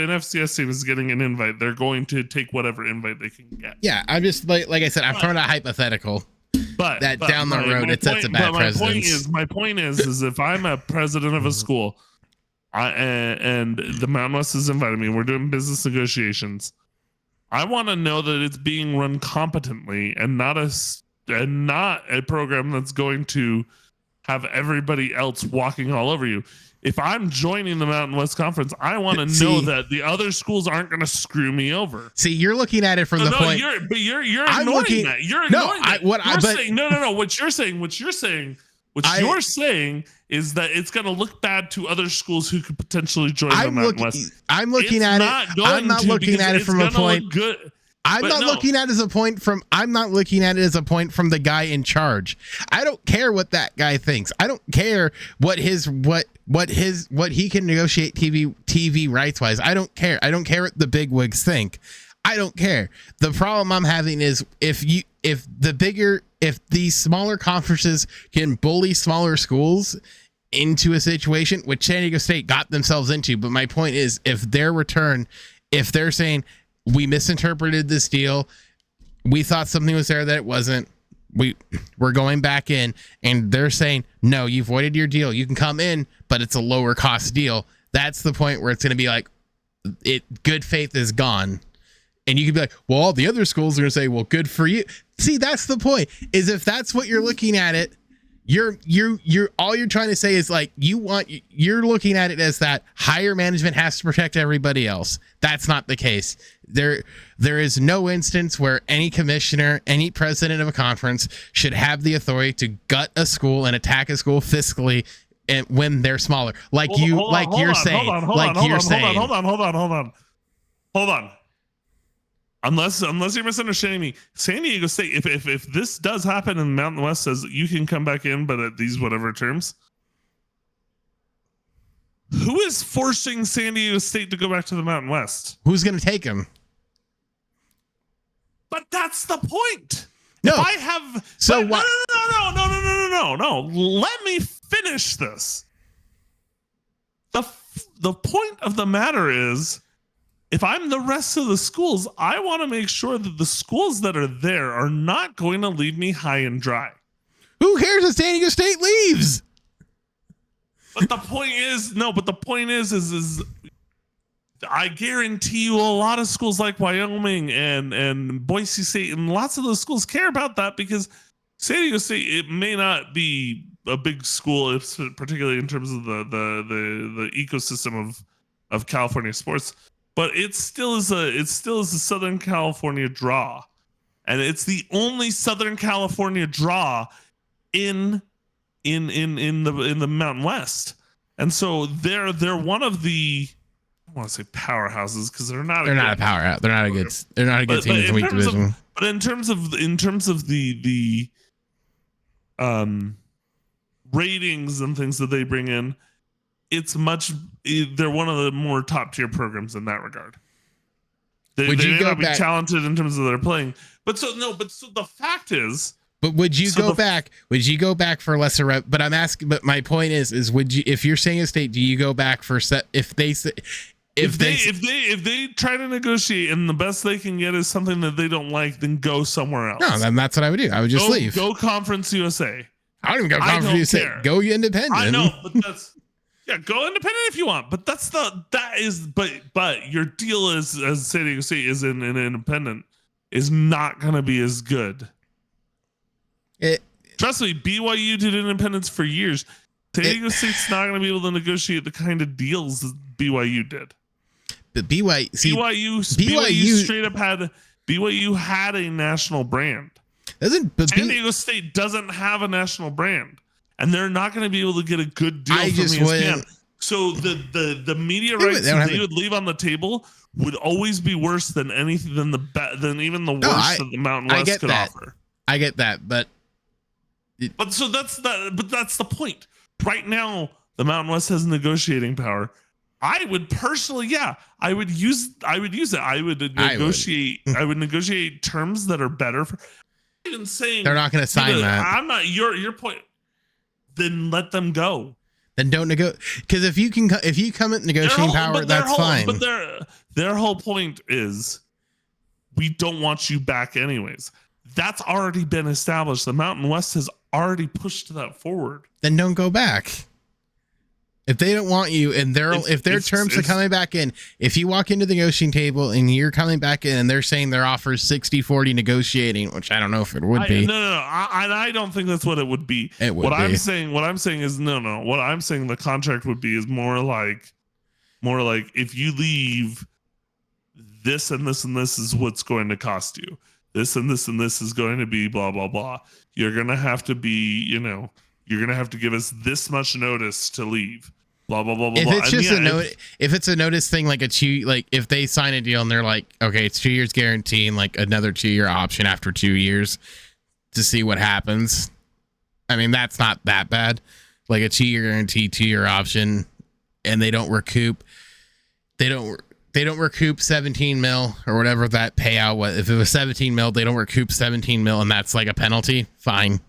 FCS team is getting an invite, they're going to take whatever invite they can get. Yeah, I'm just like I said, I'm throwing a hypothetical. But down the road, it sets a bad precedent. My point is if I'm a president of a school, and the Mountain West has invited me, we're doing business negotiations. I want to know that it's being run competently and not a program that's going to have everybody else walking all over you. If I'm joining the Mountain West Conference, I want to know that the other schools aren't going to screw me over. See, you're looking at it from the point. You're ignoring that. You're ignoring that. What you're saying is that it's going to look bad to other schools who could potentially join the Mountain West. I'm looking at it. I'm not looking at it from a point. I'm not looking at it as a point from the guy in charge. I don't care what that guy thinks. I don't care what he can negotiate TV rights wise. I don't care. I don't care what the bigwigs think. I don't care. The problem I'm having is if these smaller conferences can bully smaller schools into a situation which San Diego State got themselves into. But my point is, if they're saying, we misinterpreted this deal, we thought something was there that it wasn't, we're going back in, and they're saying, no, you voided your deal, you can come in, but it's a lower cost deal. That's the point where it's going to be like, good faith is gone. And you could be like, well, all the other schools are going to say, well, good for you. See, that's the point, is if that's what you're looking at it, you're all you're trying to say is like, you're looking at it as that higher management has to protect everybody else. That's not the case. There is no instance where any commissioner, any president of a conference should have the authority to gut a school and attack a school fiscally and when they're smaller. Hold on. Unless you're misunderstanding me, San Diego State, if this does happen and Mountain West says you can come back in, but at these whatever terms, who is forcing San Diego State to go back to the Mountain West? Who's going to take them? But that's the point. No. If I have no. Let me finish this. The point of the matter is, if I'm the rest of the schools, I want to make sure that the schools that are there are not going to leave me high and dry. Who cares if San Diego State leaves? But the point is I guarantee you a lot of schools like Wyoming and Boise State and lots of those schools care about that, because San Diego State, it may not be a big school, particularly in terms of the ecosystem of California sports. But it still is a Southern California draw, and it's the only Southern California draw in the Mountain West. And so they're one of the, I want to say powerhouses, because they're not a powerhouse. They're not a good team in the weak division. But in terms of the ratings and things that they bring in, they're one of the more top tier programs in that regard. They may not be talented in terms of their playing, but the fact is. But would you go back? Would you go back for lesser rep? But I'm asking. But my point is would you, if you're San Diego State, do you go back for if they try to negotiate and the best they can get is something that they don't like, then go somewhere else. No, then that's what I would do. I would just leave. Go Conference USA. I don't even go conference. You say go independent. I know, but that's go independent if you want. But but your deal is, as San Diego State is in an independent, is not going to be as good. Trust me, BYU did independence for years. San Diego State's not going to be able to negotiate the kind of deals that BYU did. But BYU straight up had a national brand. San Diego State doesn't have a national brand, and they're not going to be able to get a good deal from ESPN. So the media rights that they would leave on the table would always be worse than anything than even the worst that the Mountain West could offer. I get that, but that's the point. Right now, the Mountain West has negotiating power. I would personally, I would use it. I would negotiate terms that are better for. Even saying they're not going to sign that. I'm not your point. Then let them go. Then don't negotiate, because if you come at negotiating power, that's fine. But their whole point is, we don't want you back anyways. That's already been established. The Mountain West has already pushed that forward. Then don't go back. If they don't want you, and if their terms are coming back in, if you walk into the negotiating table and you're coming back in and they're saying their offer is 60-40 negotiating, which I don't know if it would be. No. I don't think that's what it would be. I'm saying is no. What I'm saying the contract would be is more like if you leave, this and this and this is what's going to cost you. This and this and this is going to be blah blah blah. You're gonna have to be, you're gonna have to give us this much notice to leave. Blah blah blah blah. If it's just if it's a notice thing, like if they sign a deal and they're like, okay, it's 2 years guarantee and like another 2-year option after 2 years to see what happens. I mean, that's not that bad. Like a 2-year guarantee, 2-year option, and they don't recoup 17 mil or whatever that payout was. If it was 17 mil, they don't recoup 17 mil, and that's like a penalty. Fine,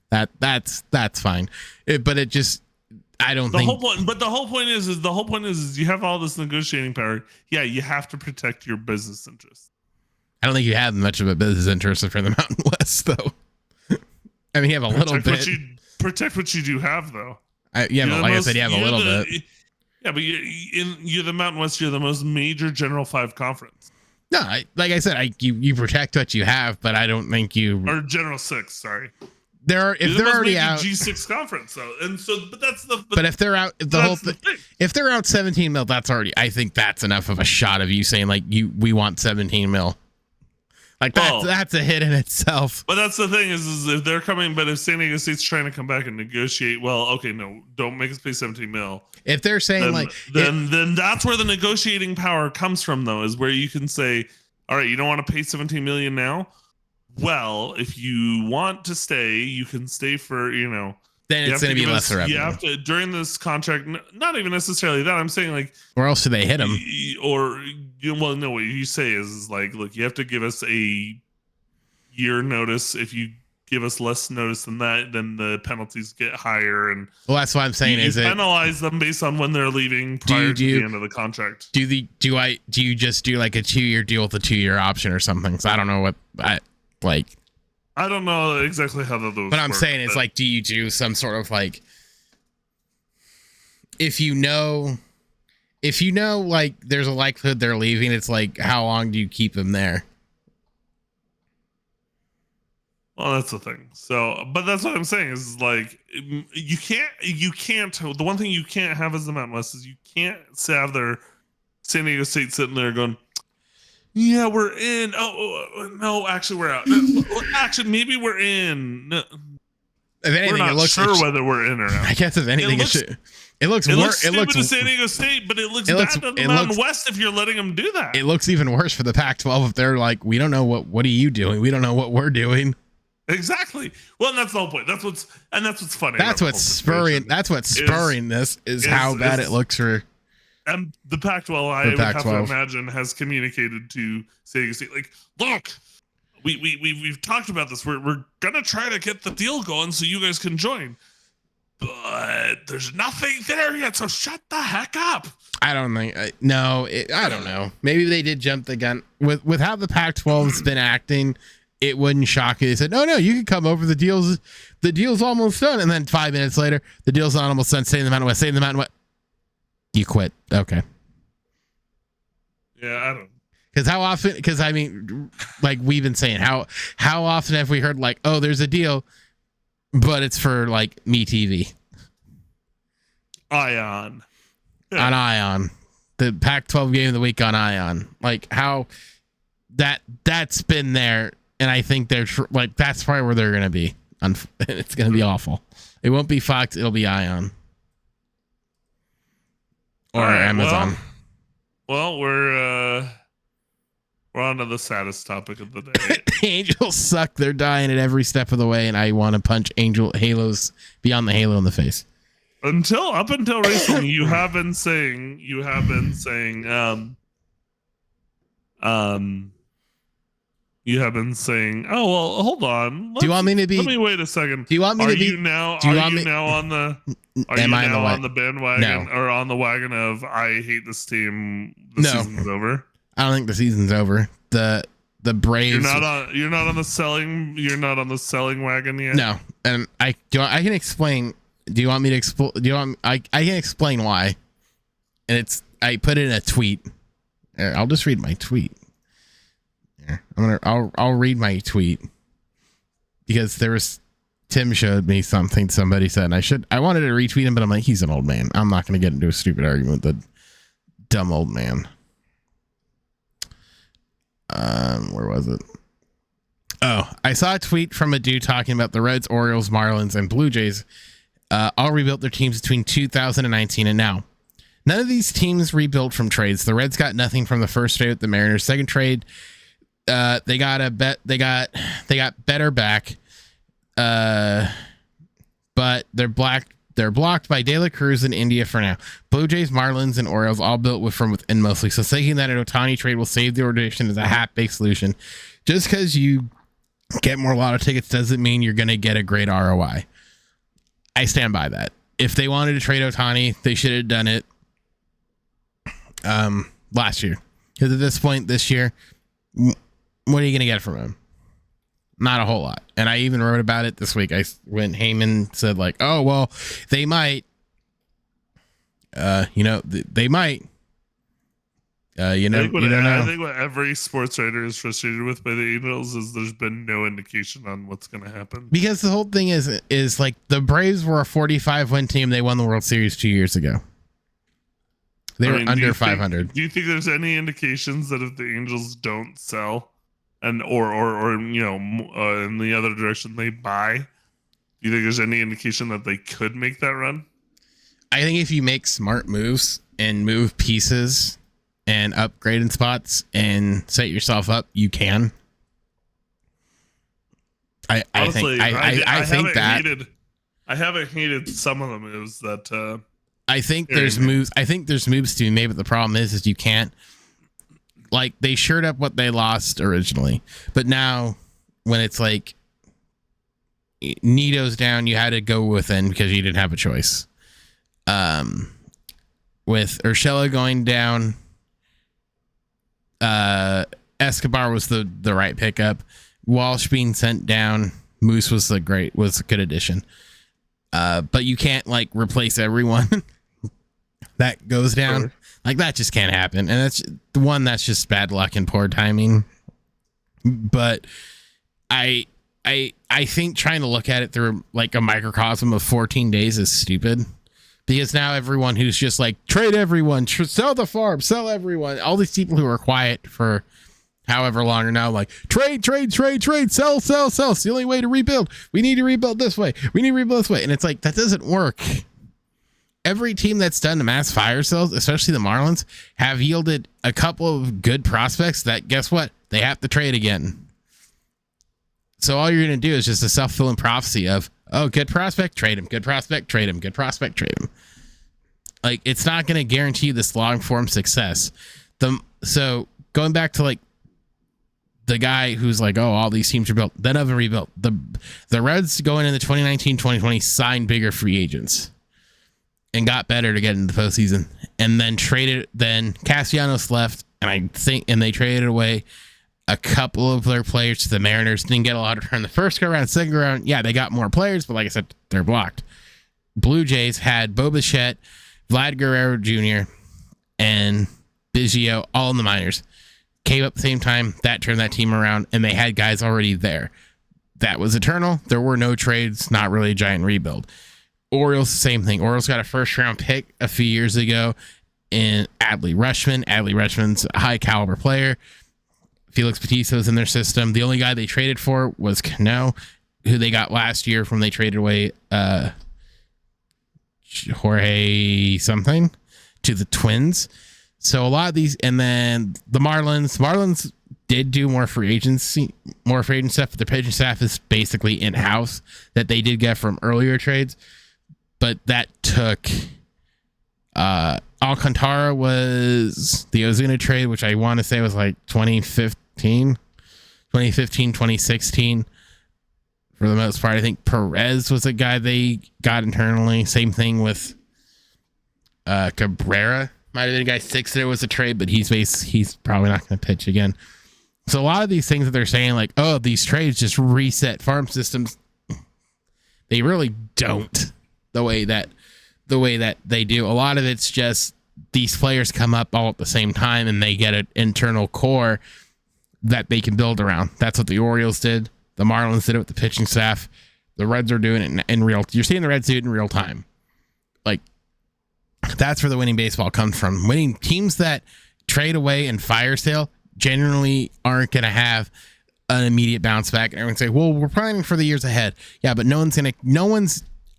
that's fine. But it just, I don't think. The whole point is you have all this negotiating power. Yeah, you have to protect your business interests. I don't think you have much of a business interest for the Mountain West, though. I mean, you have a little bit. Protect what you do have, though. Like I said, you have a little bit. Yeah, but you're the Mountain West. You're the most major General 5 conference. No, like I said, you protect what you have, but I don't think you or General 6. Sorry, they're already out. G6 conference, though, and so that's the. But if they're out, if they're out 17 mil, that's already. I think that's enough of a shot of you saying like we want 17 mil. Like that's a hit in itself. But that's the thing is if they're coming, but if San Diego State's trying to come back and negotiate, well, okay, no, don't make us pay 17 mil. If they're saying then that's where the negotiating power comes from, though, is where you can say, all right, you don't want to pay 17 million now. Well, if you want to stay, you can stay for, then it's going to be lesser revenue. You have to, during this contract, not even necessarily that. I'm saying like, or else do they hit them? Well, no, what you say is like, look, you have to give us a year notice. If you give us less notice than that, then the penalties get higher. And well, that's what I'm saying. You penalize them based on when they're leaving prior to the end of the contract. Do you just do like a 2-year deal with a 2-year option or something? Because I don't know what I don't know exactly how those work. But I'm saying it's like, do you do some sort of like, if you know like there's a likelihood they're leaving, it's like, how long do you keep them there? Well, that's the thing. So, but that's what I'm saying is like, you can't, the one thing you can't have as the Mountain West is you can't have their San Diego State sitting there going, yeah, we're in. Oh, no, actually, we're out. Actually, maybe we're in. No, if anything, we're not sure whether we're in or out. I guess if anything, it looks stupid to San Diego State, but it looks bad to the Mountain West if you're letting them do that. It looks even worse for the Pac-12 if they're like, we don't know what are you doing? We don't know what we're doing. Exactly. Well, and that's the whole point. That's what's funny. That's what's spurring. That's what's spurring this is how bad it looks for. And the Pac-12, I would have to imagine, has communicated to San Diego State, like, look, we've talked about this. We're gonna try to get the deal going so you guys can join, but there's nothing there yet. So shut the heck up. I don't think. I don't know. Maybe they did jump the gun with how the Pac-12's been acting. it wouldn't shock you. They said, no, you can come over. The deal's almost done. And then 5 minutes later, the deal's not almost done. Stay in the Mountain West. You quit. Okay. Yeah, I don't. Because how often? Because I mean, like we've been saying, how often have we heard like, oh, there's a deal, but it's for like MeTV, Ion, on Ion, the Pac-12 game of the week on Ion. Like how that's been there, and I think they're like that's probably where they're gonna be. It's gonna be awful. It won't be Fox. It'll be Ion or Amazon. Well, we're on to the saddest topic of the day. Angels suck. They're dying at every step of the way, and I want to punch Halos beyond the Halo in the face. Up until recently, you have been saying, oh well, hold on. Do you want me to be? Let me wait a second. Do you want me to be? Are you now on the? Are you now on the bandwagon or on the wagon of I hate this team? The season's over. I don't think the season's over. The Braves. You're not on the selling. You're not on the selling wagon yet. No, and I can explain. Do you want me to explain? I can explain why. And I put it in a tweet. I'll just read my tweet. I'll read my tweet because Tim showed me something somebody said, and I wanted to retweet him, but I'm like, he's an old man. I'm not going to get into a stupid argument with the dumb old man. Where was it? Oh, I saw a tweet from a dude talking about the Reds, Orioles, Marlins, and Blue Jays all rebuilt their teams between 2019 and now. None of these teams rebuilt from trades. The Reds got nothing from the first trade with the Mariners. Second trade, they got better back, but they're blocked by De La Cruz in India for now. Blue Jays, Marlins, and Orioles all built from within mostly. So thinking that an Ohtani trade will save the organization is a half-baked solution. Just because you get more lotto tickets doesn't mean you're going to get a great ROI. I stand by that. If they wanted to trade Ohtani, they should have done it last year. Because at this point this year, what are you going to get from him? Not a whole lot. And I even wrote about it this week. When Heyman said like, oh, well, they might, they might, I think what every sports writer is frustrated with by the Angels is there's been no indication on what's going to happen. Because the whole thing is like the Braves were a 45-win team. They won the World Series 2 years ago. They were under 500. Do you think there's any indications that if the Angels don't sell and or in the other direction they buy, do you think there's any indication that they could make that run? I think if you make smart moves and move pieces and upgrade in spots and set yourself up, you can. I haven't hated some of the moves that I think there's moves to be made, but the problem is you can't. Like, they shored up what they lost originally, but now when it's like Nito's down, you had to go within because you didn't have a choice. With Urshela going down, Escobar was the right pickup. Walsh being sent down, Moose was a good addition. But you can't like replace everyone that goes down. Sure. Like, that just can't happen. And that's the one that's just bad luck and poor timing. But I think trying to look at it through like a microcosm of 14 days is stupid. Because now everyone who's just like, trade everyone, sell the farm, sell everyone. All these people who are quiet for however long are now like, trade, sell. It's the only way to rebuild. We need to rebuild this way. And it's like, that doesn't work. Every team that's done the mass fire sales, especially the Marlins, have yielded a couple of good prospects that, guess what? They have to trade again. So all you're going to do is just a self-fulfilling prophecy of, oh, good prospect, trade him. Good prospect, trade him. Good prospect, trade him. Like, it's not going to guarantee you this long-form success. So going back to like the guy who's like, oh, all these teams are built, none of them rebuilt. The Reds going into 2019-2020 signed bigger free agents and got better to get into the postseason, and then traded. Then Castellanos left, and they traded away a couple of their players. The Mariners didn't get a lot of turn the first go round. Second go round, yeah, they got more players, but like I said, they're blocked. Blue Jays had Bo Bichette, Vlad Guerrero Jr., and Biggio all in the minors. Came up at the same time. That turned that team around, and they had guys already there. That was eternal. There were no trades, not really a giant rebuild. Orioles, same thing. Orioles got a first-round pick a few years ago in Adley Rutschman. Adley Rutschman's a high-caliber player. Felix Bautista's in their system. The only guy they traded for was Cano, who they got last year from they traded away Jorge something to the Twins. So a lot of these, and then the Marlins did do more free agent stuff, but their pitching staff is basically in-house that they did get from earlier trades. But that took Alcantara was the Ozuna trade, which I want to say was like 2015, 2016 for the most part. I think Perez was a guy they got internally. Same thing with Cabrera. Might have been a guy 6 there was a trade, but he's probably not going to pitch again. So a lot of these things that they're saying, like, oh, these trades just reset farm systems, they really don't the way that they do. A lot of it's just these players come up all at the same time and they get an internal core that they can build around. That's what the Orioles did. The Marlins did it with the pitching staff. The Reds are doing it in real. You're seeing the Reds do it in real time. Like, that's where the winning baseball comes from. Winning teams that trade away and fire sale generally aren't going to have an immediate bounce back. And everyone say, well, we're planning for the years ahead. Yeah, but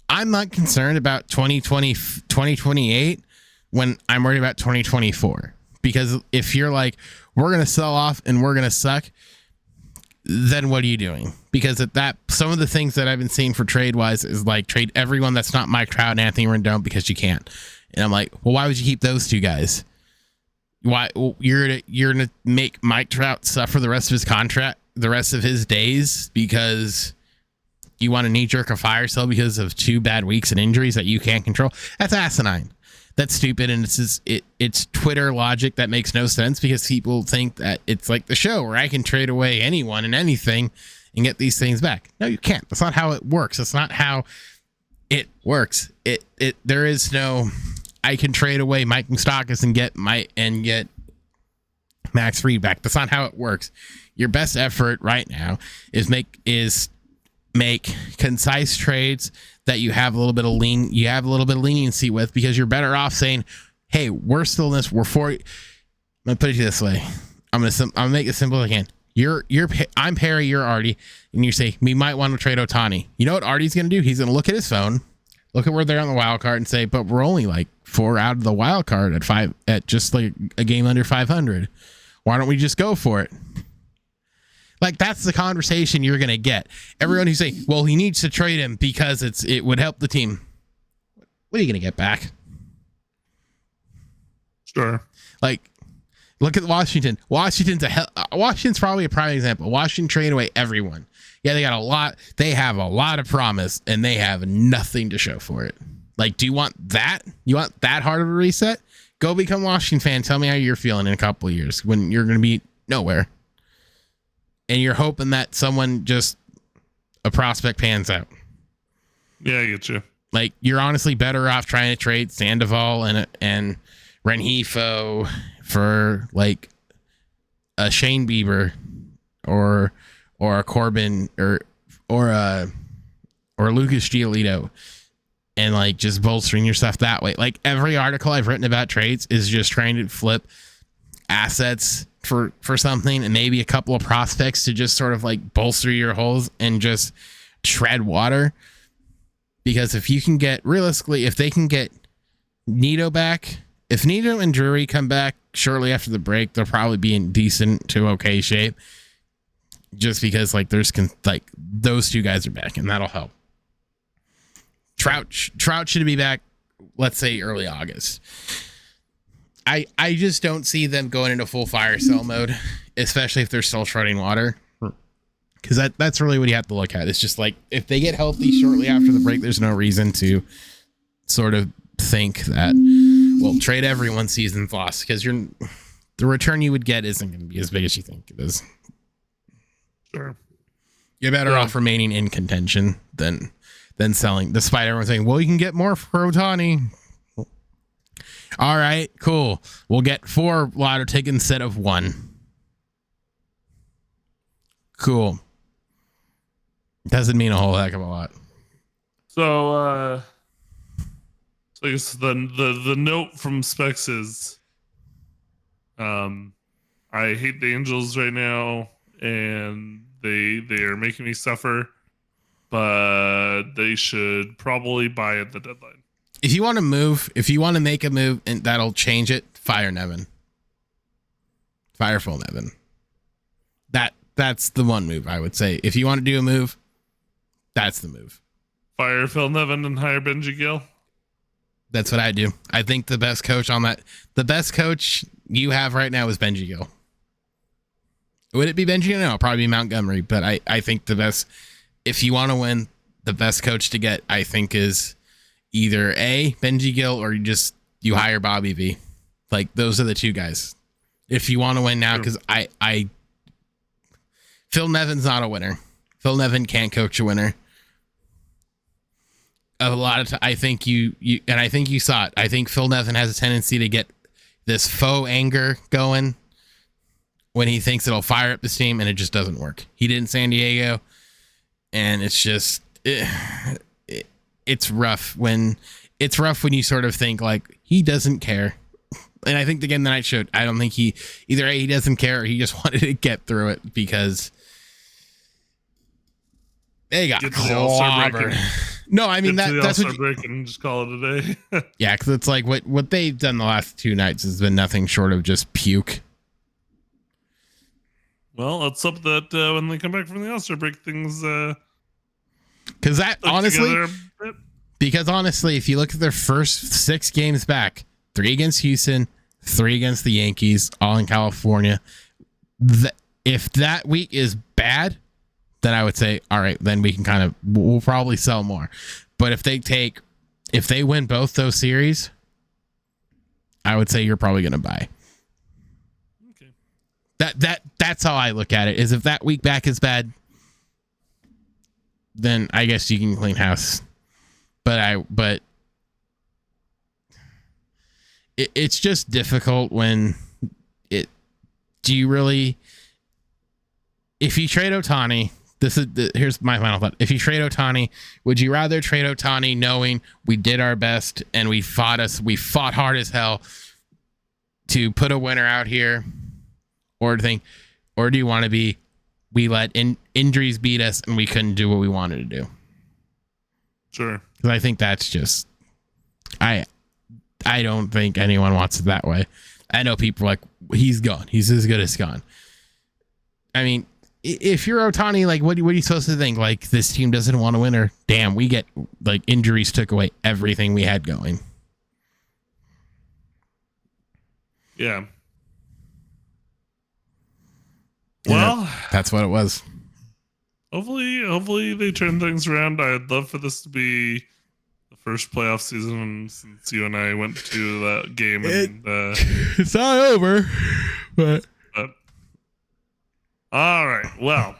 I'm not concerned about 2028 when I'm worried about 2024. Because if you're like, we're going to sell off and we're going to suck, then what are you doing? Because at that, some of the things that I've been seeing for trade wise is like trade everyone that's not Mike Trout and Anthony Rendon because you can't. And I'm like, well, why would you keep those two guys? Why you're gonna make Mike Trout suffer the rest of his contract, the rest of his days, because you want to knee jerk a fire sale because of 2 bad weeks and injuries that you can't control? That's asinine. That's stupid, and it's Twitter logic that makes no sense because people think that it's like the show where I can trade away anyone and anything and get these things back. No, you can't. That's not how it works. That's not how it works. There is no I can trade away Mike Moustakas and get Max Fried back. That's not how it works. Your best effort right now is make concise trades that you have a little bit of leniency with, because you're better off saying, hey, we're still in this. We're for. I'm gonna put it this way. I'm gonna make it simple as I can. I'm Perry. You're Artie, and you say we might want to trade Ohtani. You know what Artie's gonna do? He's gonna look at his phone, look at where they're on the wild card, and say, but we're only like 4 out of the wild card at just like a game under 500. Why don't we just go for it? Like, that's the conversation you're going to get. Everyone who say, well, he needs to trade him because it would help the team. What are you going to get back? Sure. Like, look at Washington. Washington's probably a prime example. Washington traded away everyone. Yeah, they have a lot of promise, and they have nothing to show for it. Like, do you want that? You want that hard of a reset? Go become a Washington fan. Tell me how you're feeling in a couple of years when you're going to be nowhere. And you're hoping that a prospect pans out. Yeah, I get you. Like, you're honestly better off trying to trade Sandoval and Rengifo for like a Shane Bieber or a Corbin or Lucas Giolito, and like just bolstering your stuff that way. Like, every article I've written about trades is just trying to flip assets for something and maybe a couple of prospects to just sort of like bolster your holes and just tread water. Because if you can get, realistically, if they can get Nito back, if Nito and Drury come back shortly after the break, they'll probably be in decent to okay shape. Just because like those two guys are back, and that'll help. Trout should be back, let's say early August. I just don't see them going into full fire sale mode, especially if they're still treading water. Because that's really what you have to look at. It's just like, if they get healthy shortly after the break, there's no reason to sort of think that, well, trade everyone, season's lost, because the return you would get isn't going to be as big as you think it is. Sure. You're better off remaining in contention than selling, despite everyone saying, well, you can get more for Ohtani. All right, cool. We'll get 4 lotto tickets instead of 1. Cool. Doesn't mean a whole heck of a lot. So, I guess the note from Spects is, I hate the Angels right now, and they are making me suffer, but they should probably buy at the deadline. If you want to move, if you want to make a move and that'll change it, fire Nevin. Fire Phil Nevin. That's the one move I would say. If you want to do a move, that's the move. Fire Phil Nevin and hire Benji Gill. That's what I do. I think the best coach you have right now is Benji Gill. Would it be Benji Gill? No, it'll probably be Montgomery. But I think the best, if you want to win, the best coach to get, I think, is either A, Benji Gill, or you hire Bobby V. Like, those are the 2 guys. If you want to win now, because Phil Nevin's not a winner. Phil Nevin can't coach a winner. A lot of I think you and I think you saw it. I think Phil Nevin has a tendency to get this faux anger going when he thinks it'll fire up the team, and it just doesn't work. He did in San Diego, and it's just it's rough when you sort of think like he doesn't care. And I think the game that night showed, I don't think he doesn't care, or he just wanted to get through it because they got clobbered. No, I mean that's what break and just call it a day. Yeah, because it's like what they've done the last 2 nights has been nothing short of just puke. Well, let's hope that when they come back from the All-Star break, things because honestly, if you look at their first 6 games back, 3 against Houston, 3 against the Yankees, all in California. If that week is bad, then I would say, all right, then we can we'll probably sell more. But if they win both those series, I would say you're probably going to buy. Okay. That's how I look at it, is if that week back is bad, then I guess you can clean house. But it's just difficult when if you trade Ohtani, here's my final thought. If you trade Ohtani, would you rather trade Ohtani knowing we did our best and we fought hard as hell to put a winner out here, or do you want to be, we let injuries beat us and we couldn't do what we wanted to do? Sure. Because I think that's just, I don't think anyone wants it that way. I know people are like, he's gone. He's as good as gone. I mean, if you're Ohtani, like, what are you supposed to think? Like, this team doesn't want to win, or damn, we get, like, injuries took away everything we had going. Yeah. Well, that's what it was. Hopefully they turn things around. I'd love for this to be the first playoff season since you and I went to that game. It's not over, but all right. Well,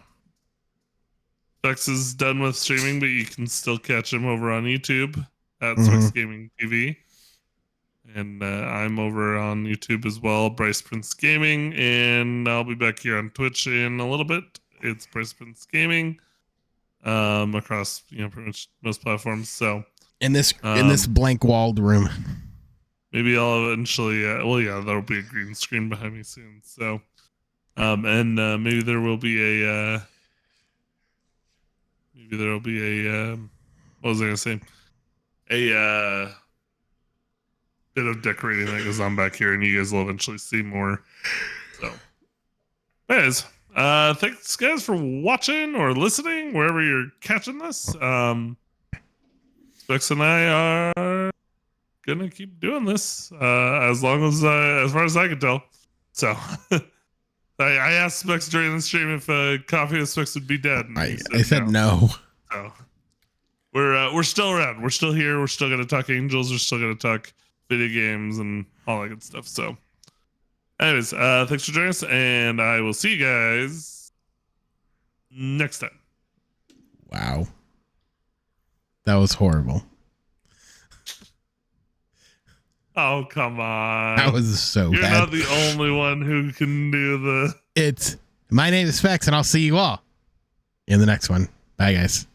Specs is done with streaming, but you can still catch him over on YouTube at Specs Gaming TV. And I'm over on YouTube as well, Bryce Prince Gaming. And I'll be back here on Twitch in a little bit. It's Bryce Prince Gaming across pretty much most platforms. So in this blank walled room, maybe I'll eventually. There'll be a green screen behind me soon. So. And maybe there will be a what was I gonna say? A bit of decorating that goes on back here, and you guys will eventually see more. So, anyways, thanks guys for watching or listening wherever you're catching this. Specs and I are gonna keep doing this as long as far as I can tell. So. I asked Specs during the stream if Coffee with Specs would be dead. I said no. So we're still around. We're still here. We're still gonna talk Angels. We're still gonna talk video games and all that good stuff. So, anyways, thanks for joining us, and I will see you guys next time. Wow. That was horrible. Oh, come on. That was so You're bad. not the only one who can do My name is Spects, and I'll see you all in the next one. Bye, guys.